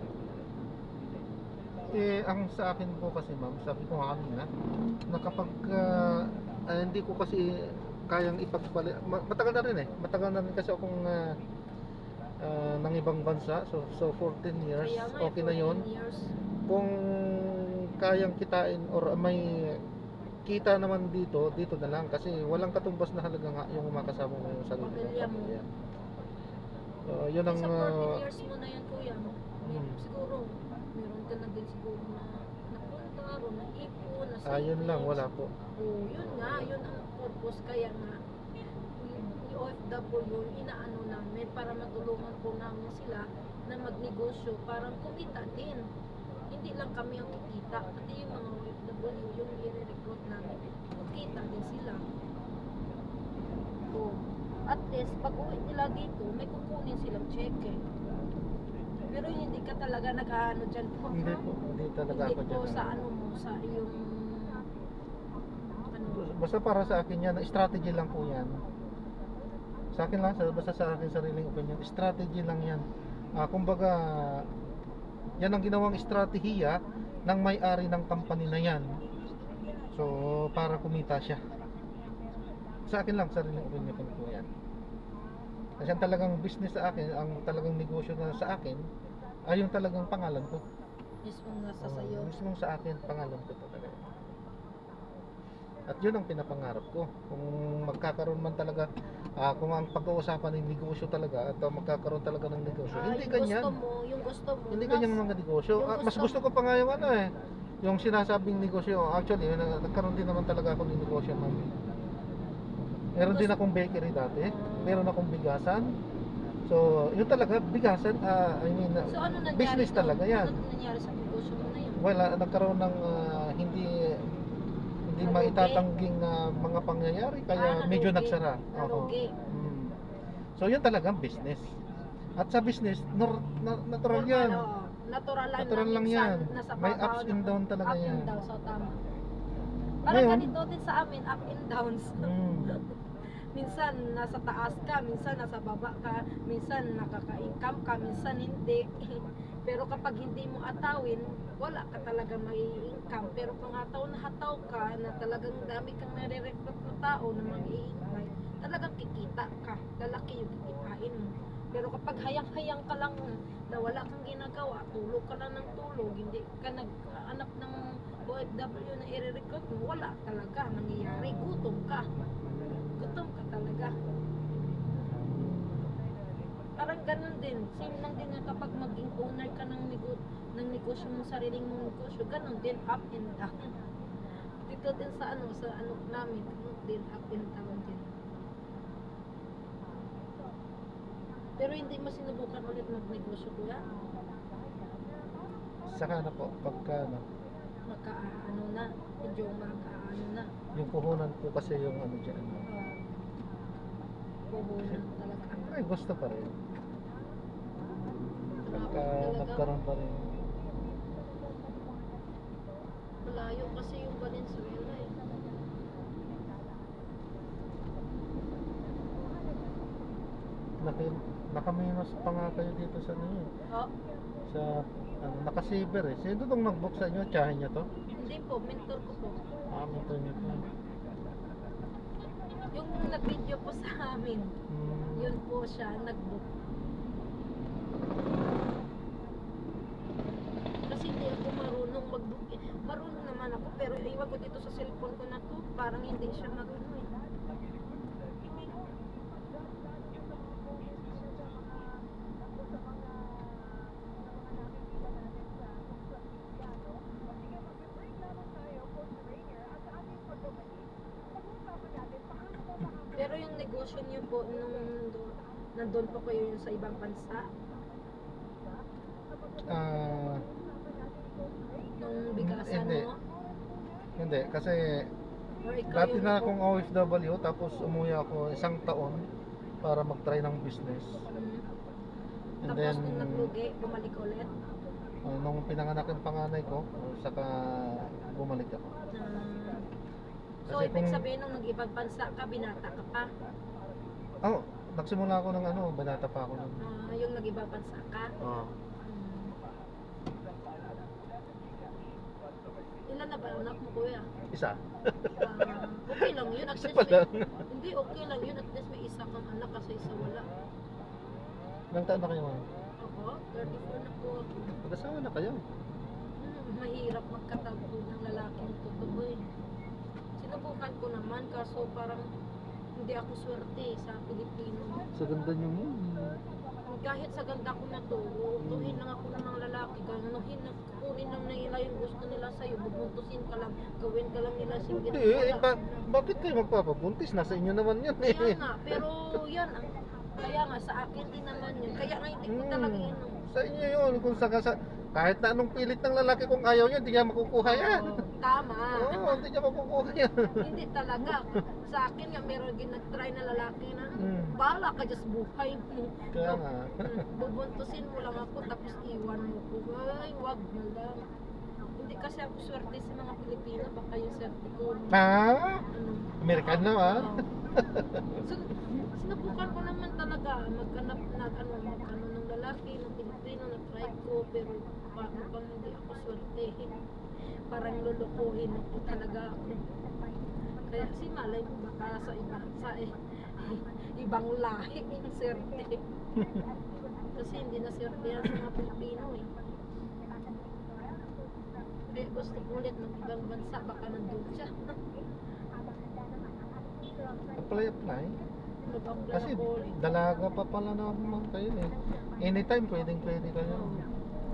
Ang sa akin po kasi, ma'am, sabi ko nga kanina, na kapag hindi ko kasi kayang ipagpalit, matagal na rin kasi akong ng ibang bansa, so 14 years, Kaya nga, okay na yun. 14 years. Kung kayang kitain or may kita naman dito na lang kasi walang katumbas na halaga nga yung makasama mo yung sarili mong Pamilya mo. pamilya. Yun ang Sa 14 years mo na yan, kuya. Hmm. Siguro, meron ka na din siguro na napunta o naipon, na yun lang, savings. wala po. Yun nga, yun ang purpose. Kaya nga, yung OFW, inaano namin para matulungan po namin sila na magnegosyo, parang kumita din. Hindi lang kami ang kikita, pati yung mga OFW, yung i-recruit namin, kumita din sila. So, at least, pag uwi nila dito, may kukunin silang cheque. Pero hindi ka talaga nag-ano dyan po. Hindi po, hindi talaga Hindi ako po dyan. sa ano mo, sa iyong ano. Basta para sa akin yan, strategy lang po yan. Sa akin lang, basta sa akin sariling opinion, strategy lang yan. Kumbaga, yan ang ginawang estratehiya ng may-ari ng company na yan. So, para kumita siya. Sa akin lang, sariling opinion po yan. Kasi ang talagang business sa akin, ang talagang negosyo na sa akin, ay yung talagang pangalan ko. Mismong nasa sayo. Mismong sa akin, pangalan ko talaga. At yun ang pinapangarap ko. Kung magkakaroon man talaga, kung ang pag-uusapan ng negosyo talaga, at magkakaroon talaga ng negosyo, hindi ganyan. Yung gusto mo. Hindi ganyan mga negosyo. yung Mas gusto gusto ko pa nga yung ano yung sinasabing negosyo. Actually, nagkaroon din naman talaga ako ng negosyo. Meron din akong bakery dati. Meron akong bigasan. So, yun talaga, bigasan, So, ano nangyari business doon? talaga yan. Ano nangyari sa negosyo mo na yun? Well, nagkaroon ng hindi hindi Nalugi. maitatangging mga pangyayari kaya medyo nalugi. nagsara. Oo. Nalugi. So yun talagang business. At sa business, natural yan. Natural lang, Natural lang minsan yan. nasa May babaw, ups and down talaga up yan. and down, so tama. Parang Ngayon, ganito din sa amin, up and downs. Minsan nasa taas ka, minsan nasa baba ka, minsan nakaka-income ka, minsan hindi. Pero kapag hindi mo atawin, wala ka talaga may income. Pero kung hataw na hataw ka, na talagang dami kang nare-recruit na tao na mag-i-invite, talagang kikita ka. Lalaki yung kikitain mo. Pero kapag hayang-hayang ka lang na wala kang ginagawa, tulog ka lang ng tulog, hindi ka nag-anap ng OFW na i-recruit mo, wala talaga nangyayari. Gutom ka. Gutom ka talaga. Parang ganun din. Same lang din nga kapag maging owner ka ng negosyo mo, sariling mong negosyo, ganun din, up and down. Dito din sa ano namin, ganun din, up and down din. Pero hindi mo sinubukan ulit magnegosyo, kuya? Saka na po, pagka Maka-ano na, medyo maka-ano na. yung puhunan po kasi yung dyan. Puhunan talaga. Ay, gusto pa rin. Pagka Talaga. nagkaroon pa rin. Malayo kasi yung Valenzuela eh. Nakaminos pa nga kayo dito sa Oh, sa naka-saver eh. Sino itong nag-book sa inyo? Tsahin nyo to? hindi po, mentor ko po. Mentor nyo to. Yung nag-video po sa amin, yun po siya, nag-book. Kasi hindi ako marunong mag-book eh. Marunong naman ako, pero iwan ko dito sa cellphone ko na to, parang hindi siya mag-ano eh. Pero yung negosyo niyo po nandun po kayo yung sa ibang bansa, nung bigasan Hindi. mo, Hindi, kasi or ikaw dati yung na akong OFW, tapos umuwi ako 1 taon para mag-try ng business. And tapos then, nung naglugi, bumalik ulit. nung pinanganak yung panganay ko, saka bumalik ako. So, Kasi ibig kung- sabihin nung nag-ibang bansa ka, binata ka pa. Nagsimula ako ng banata pa ako nun. Yung nag-ibang bansa ka. Ilan na ba anak mo, kuya? Isa. Okay lang yun. At Isa least pa lang. hindi, okay lang yun. At least may isa kang anak kasi isa wala. Ilang taon na kayo, ma'am? Ako, 34 na po ako. Mag-asawa na kayo. Mahirap magkatagpo ng lalaking totoo eh. Sinubukan ko naman, kaso parang hindi ako swerte sa Pilipino. Sa ganda nyo mo. Kahit sa ganda ko na to, uutuhin lang ako ng lalaki, ganuhin na kukunin lang nila yung gusto nila sa'yo, bubuntusin ka lang, gawin ka lang nila single. Hindi, bakit kayo magpapabuntis? Nasa inyo naman yan eh. Kaya nga, pero yan, kaya nga sa akin din naman yun. Kaya nga hindi ko talaga yun. Sa inyo yun, kung kahit na anong pilit ng lalaki kung ayaw niya, hindi niya makukuha yan. Tama. Oo, hindi niya makukuha yan. Hindi talaga. Sa akin nga meron din nag-try na lalaki na bahala ka just buhay mo. Kaya nga. Bubuntusin mo lang ako tapos iwan mo ko. Ay, wag na lang. Hindi kasi ako swerte sa mga Pilipino, baka yung swerte ko. American na ah. So, sinubukan ko naman talaga maghanap ng lalaki, ng Pilipino, na-try ko, pero parang hindi ako swerte. Parang lulukuhin ako talaga ako. Kaya si malay mo baka sa ibang lahi yung swerte. Kasi hindi na swerte yan sa mga Pilipino eh. Kaya gusto ko ulit ng ibang bansa, baka nandun siya. Apply. Mag-apply Kasi ako ulit. dalaga pa pala naman kayo eh. Anytime pwede kayo.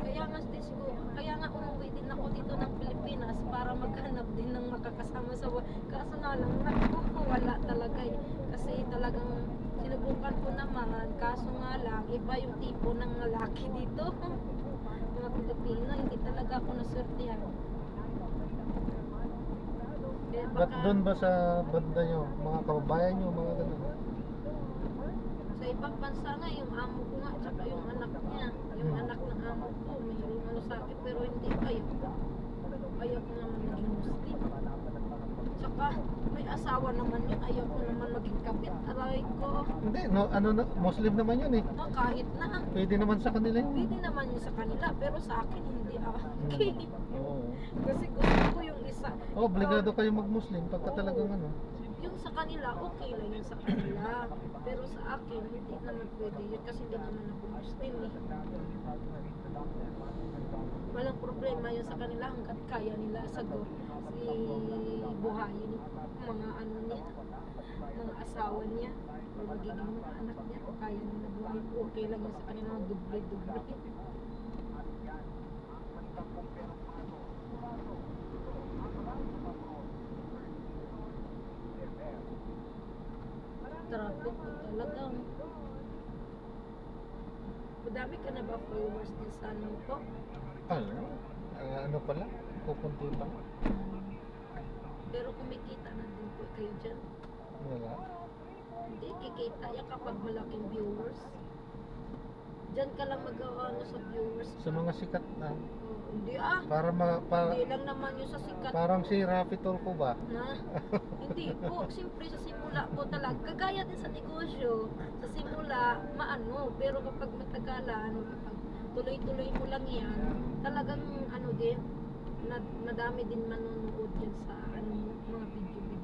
Kaya nga siguro, kaya nga umuwi din ako dito ng Pilipinas para maghanap din ng makakasama sa kaso nga lang, wala talaga eh. Kasi talagang sinubukan ko naman, kaso nga lang, iba yung tipo ng lalaki dito. Mga Pilipino, hindi talaga ako nasortihan. Eh, Ba't baka doon ba sa banda nyo, mga kababayan nyo, mga ganun? sa ibang bansa nga, yung amo ko nga, tsaka yung anak niya, yung anak ng amo ko, mayroong ano sa akin, pero hindi, ayaw ko naman maging Muslim. Tsaka, may asawa naman yun, ayaw ko naman maging kabit, aray ko. Hindi, no, ano, Muslim naman yun eh. No, kahit na, Pwede naman sa kanila yun. pwede naman yun sa kanila, pero sa akin, hindi okay. Oo. Kasi gusto ko yung isa. Oh, obligado kayo mag-Muslim pagka talagang ano. Yung sa kanila, okay lang yun sa kanila. Pero sa akin, hindi naman pwede yun kasi hindi naman ako Muslim eh. Walang problema yun sa kanila hanggat kaya nila sagot si buhayin mga ano niya, mga asawa niya o magiging mga anak niya o kaya nila buhayin. Okay lang yun sa kanila, duble-duble. Traffic po talaga. Madami ka na ba followers din sa ano po? Ano? Ano pala? Pupunti pa? Pero kumikita na din po kayo dyan. Wala. Hindi, kikita yan kapag malaking viewers. Dyan ka lang mag-ano sa viewers. Sa mga sikat na. Oh, hindi ah. Hindi lang naman yung sa sikat. Parang si Rafi Tulfo ba? Na. Hindi po. Siyempre sa simula po talaga. Kagaya din sa negosyo. Sa simula, maano. Pero kapag matagalan, kapag tuloy-tuloy mo lang yan, talagang ano din, madami din manonood yan sa ano, mga video-video.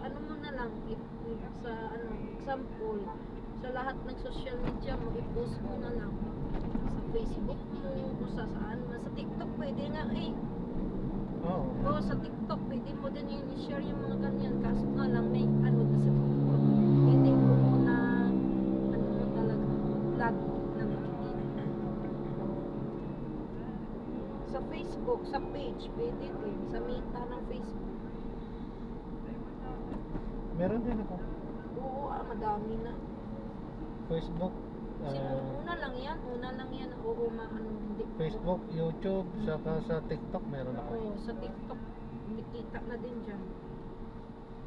Ano mo na lang, sa ano, example, sa lahat ng social media mo, i-post mo na lang. Sa Facebook mo, kung sa saan man. Sa TikTok pwede nga eh. Oo. O sa TikTok, pwede mo din yung i-share yung mga ganyan. Kaso nga lang, may ano na sa TikTok. Hindi mo na, ano mo talaga, lagi na makikita. Sa Facebook, sa page, pwede din. Sa meta ng Facebook. Meron din ako. Oo, madami na. Facebook. Una lang yan, oo, ano, hindi ko. Facebook, YouTube, saka sa TikTok meron ako. Oo, sa TikTok, nakikita na din dyan.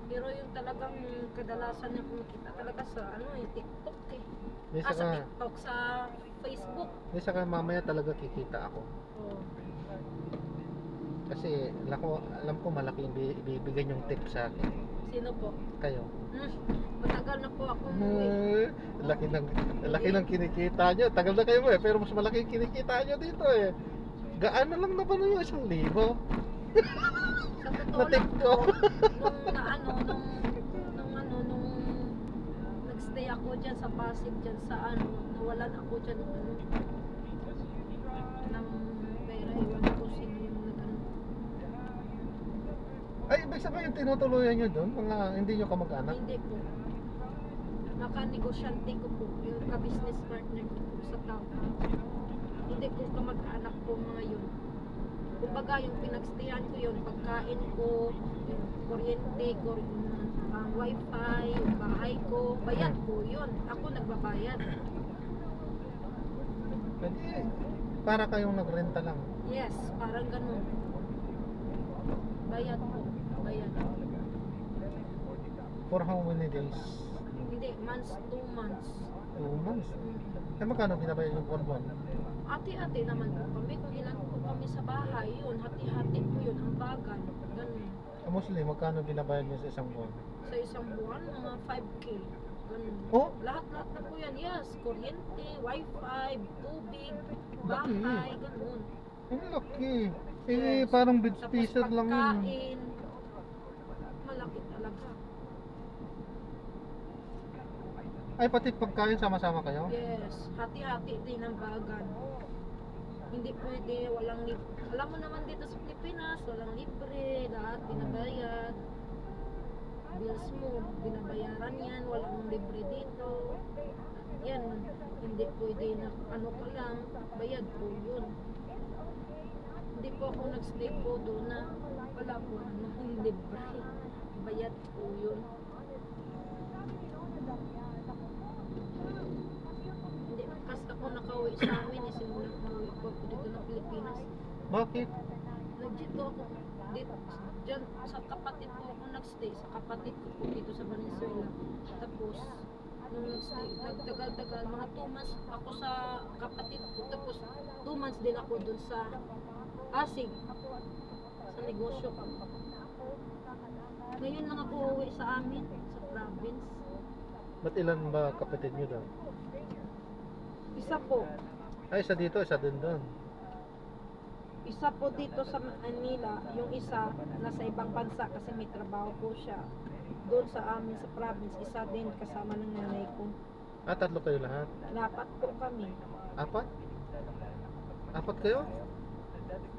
Pero yung talagang kadalasan na kumikita talaga sa ano eh, TikTok eh. Di Sa saka, TikTok, sa Facebook. di saka mamaya talaga kikita ako. Oo. Kasi alam ko malaki yung ibibigay yung tip sa akin. Sino po? Kayo. Matagal na po ako Laki ng kinikita nyo. Tagal na kayo pero mas malaki yung kinikita nyo dito eh. Gaano lang naman yung 1,000? Sa totoo Na-tip lang ko. po, nung nagstay ako dyan sa Pasig, dyan sa ano, nawalan ako dyan ng ano, ng pera, iwan ko sino yung nag-ano. Ay, ibig sabihin tinutuluyan nyo doon? Mga hindi nyo kamag-anak? Hindi po. Naka-negosyante ko po, yung ka-business partner ko po sa tao. Hindi ko kamag-anak po mga yun. Kumbaga yung pinagstayan ko yun, pagkain ko, yung kuryente, wifi, yung bahay ko, bayad po yun. Ako nagbabayad. Pwede para kayong nagrenta lang. Yes, parang ganun. Bayad po, bayad. For how many days? Hindi, months, 2 months. 2 months. Mm. Eh magkano binabayad yung buwan-buwan? Ate-ate naman po kami, kung ilan po kami sa bahay, yun, hati-hati po yun, ang bagal, ganun. Sa Muslim, magkano binabayad nyo sa isang buwan? Sa isang buwan, mga 5K, ganun. Oh? Lahat-lahat na po yan, yes, kuryente, wifi, tubig, bahay, ganun. Ang laki. Eh, Yes. parang bed Tapos spacer lang yun. pagkain, malaki talaga. Ay, pati pagkain sama-sama kayo? Yes, hati-hati din ang bagan. Hindi pwede, walang libre. Alam mo naman dito sa Pilipinas, walang libre, lahat binabayad. Bills mo, binabayaran yan, walang libre dito. Yan, hindi pwede na ano ka lang, bayad po yun. Hindi po ako nagstay po doon na wala po ano, libre. Bayad po yun. Hindi, kasi ako nakauwi sa amin, simula nakauwi po ako dito ng Pilipinas. Bakit? Nag-dito ako. dito, dyan, sa kapatid ko ako nagstay, sa kapatid ko po dito sa Valenzuela. Tapos, nung nagstay, nagtagal-tagal, mga 2 months ako sa kapatid ko. Tapos, 2 months din ako dun sa Pasig, sa negosyo ko. Ngayon lang ako uwi sa amin, sa province. Ba't ilan ba kapatid nyo doon? Isa po, Ay, isa dito, isa din doon. isa po dito sa Manila, yung isa nasa ibang bansa kasi may trabaho po siya. Doon sa amin sa province, isa din kasama ng nanay ko. Ah, tatlo kayo lahat? Dapat po kami. Apat? Apat kayo?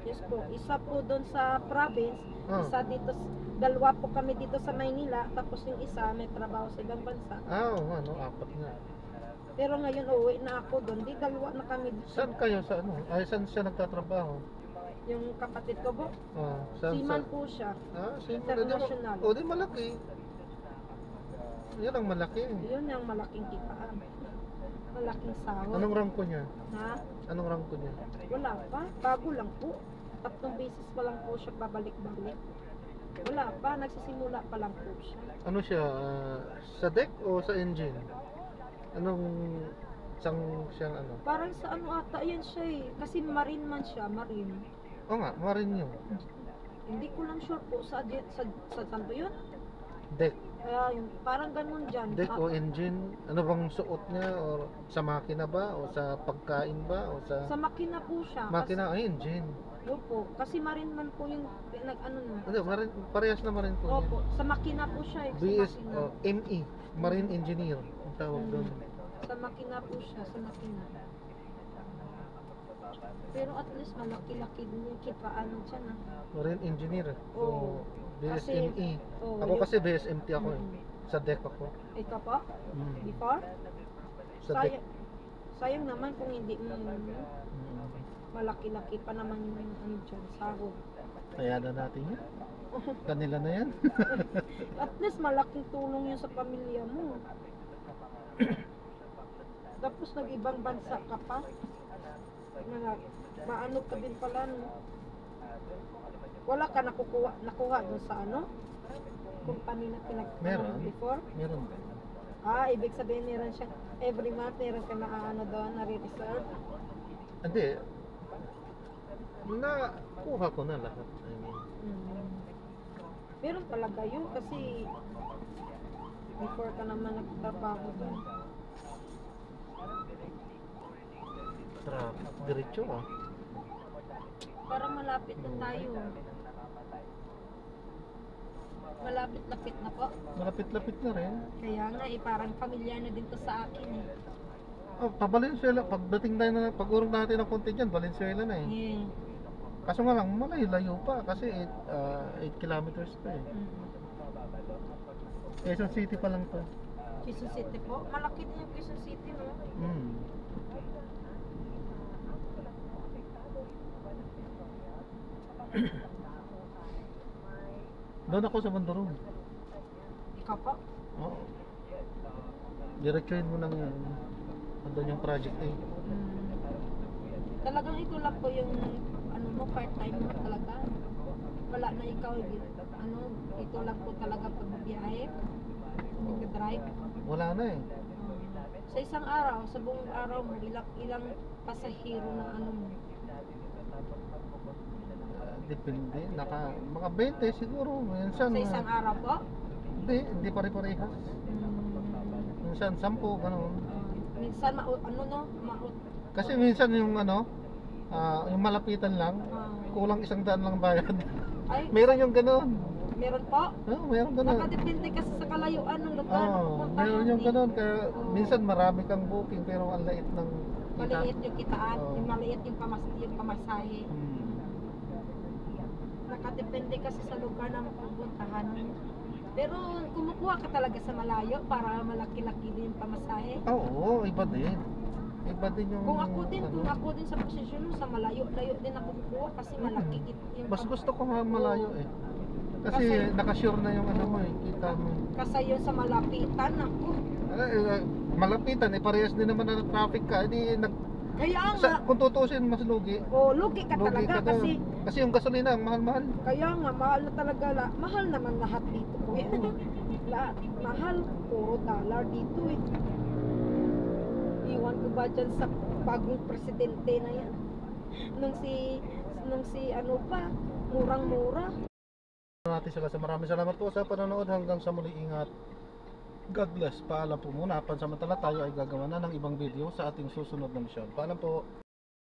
Yes po, isa po doon sa province, Ah. isa dito, dalawa po kami dito sa Maynila, tapos yung isa may trabaho sa ibang bansa. Ah, oo, ano, apat nga. Pero ngayon uwi na ako doon, di dalawa na kami dito. Saan kayo sa ano? Ay, saan siya nagtatrabaho? Yung kapatid ko po, Oh, saan seaman po siya. Ah, International. O, di malaki. Yan ang malaki. Yun yung malaking kitaan. Malaking sahod. Anong rangko niya? Ha? Anong rangko niya? Wala pa, bago lang po. 3 beses pa lang po siya babalik-balik. Wala pa, nagsisimula pa lang po siya. Ano siya? Sa deck o sa engine? Anong siyang ano? Parang sa ano ata yan siya eh. Kasi marine man siya, marine. Oo nga, marine yun. Hindi ko lang sure po sa saan ba yun? Deck. Kaya yung parang ganun dyan. Deck o engine? Ano bang suot niya? O sa makina ba? O sa pagkain ba? O sa Sa makina po siya. makina? Ay, engine. Opo, kasi marine man po yung nag-ano no. Hindi, marine, parehas na marine po niya. Opo, sa makina po siya eh. Sa BS, makina. ME, Marine Engineer. Ang tawag doon. Sa makina po siya, sa makina. Pero at least malaki-laki din yung kipaan dyan ah. Marine Engineer. So, Oo. BSME. Oo, Ako yung- kasi BSMT ako eh. Sa deck ako. Ikaw po? Mm. Before? Sa deck. Sayang naman kung hindi mo Mm. malaki-laki pa naman yung ano dyan, sahod. Kaya na natin yan. Kanila na yan. At least malaking tulong yun sa pamilya mo. Tapos nag-ibang bansa ka pa. Maano ka din pala no. Wala ka nakuha dun sa ano? Company na Meron. before? Meron. Ibig sabihin meron siya every month meron ka na ano doon, na re-reserve. Hindi. Nakuha ko na lahat. I mean, Meron talaga yun kasi before ka naman nagtrabaho doon. traffic. Diretso ah. Para malapit na tayo. Malapit-lapit na po. Malapit-lapit na rin. Kaya nga parang familiar na din to sa akin eh. Oh, pa Valenzuela. Pagdating tayo na, pag-urong natin ng konti dyan, Valenzuela na eh. Yeah. Kaso nga lang, malayo pa kasi 8 kilometers pa eh. Quezon City pa lang to. Quezon City po. Malaki din yung Quezon City no? Mm. Doon ako sa Mandurong. Ikaw po? Oo. Diretsuhin mo ng andun yung project eh. Talagang ito lang po yung ano mo, part-time mo talaga. Wala na ikaw, ano, ito lang po talaga pagbibiyahe. Mag-drive. Wala na eh. Sa isang araw, sa buong araw mo, ilang pasahero na ano mo. Depende. Mga 20 siguro. Minsan, Sa isang araw po? hindi pare-parehas. Minsan 10, ganun. Minsan, ano no, Kasi minsan yung ano, yung malapitan lang, kulang 100 lang bayad. ay, Meron yung ganun. meron po? Meron ganun. Nakadepende kasi sa kalayuan ng lugar na pupuntahan. Meron yung eh. ganun. Kaya minsan marami kang booking pero ang lait ng kita. Maliit yung kitaan, Oo. yung maliit yung pamasahe. Hmm. Nakadepende kasi sa lugar na mapupuntahan. Pero kumukuha ka talaga sa malayo para malaki-laki din yung pamasahe. Oo, iba din. Iba din yung Kung ako din sa posisyon mo, sa malayo-layo din ako kukuha kasi malaki yung Mas gusto ko nga malayo eh. Kasi nakasure na yung ano mo eh, kita mo. Kasi yun sa malapitan ako. Malapitan eh, parehas din naman na traffic ka. Hindi Kaya nga, Kung tutusin, mas lugi. lugi ka Lugi talaga ka doon. kasi Kasi yung gasolina, ang mahal-mahal. kaya nga mahal na talaga mahal naman lahat dito kuya. Lahat mahal, puro dollar dito eh. Iwan ko ba dyan sa bagong presidente na yan? Nung si ano pa, murang-mura. Natin sila sa maraming salamat po sa panonood. Hanggang sa muli, ingat. God bless. Paalam po muna. Pansamantala tayo ay gagawa na ng ibang video sa ating susunod na misyon. Paalam po.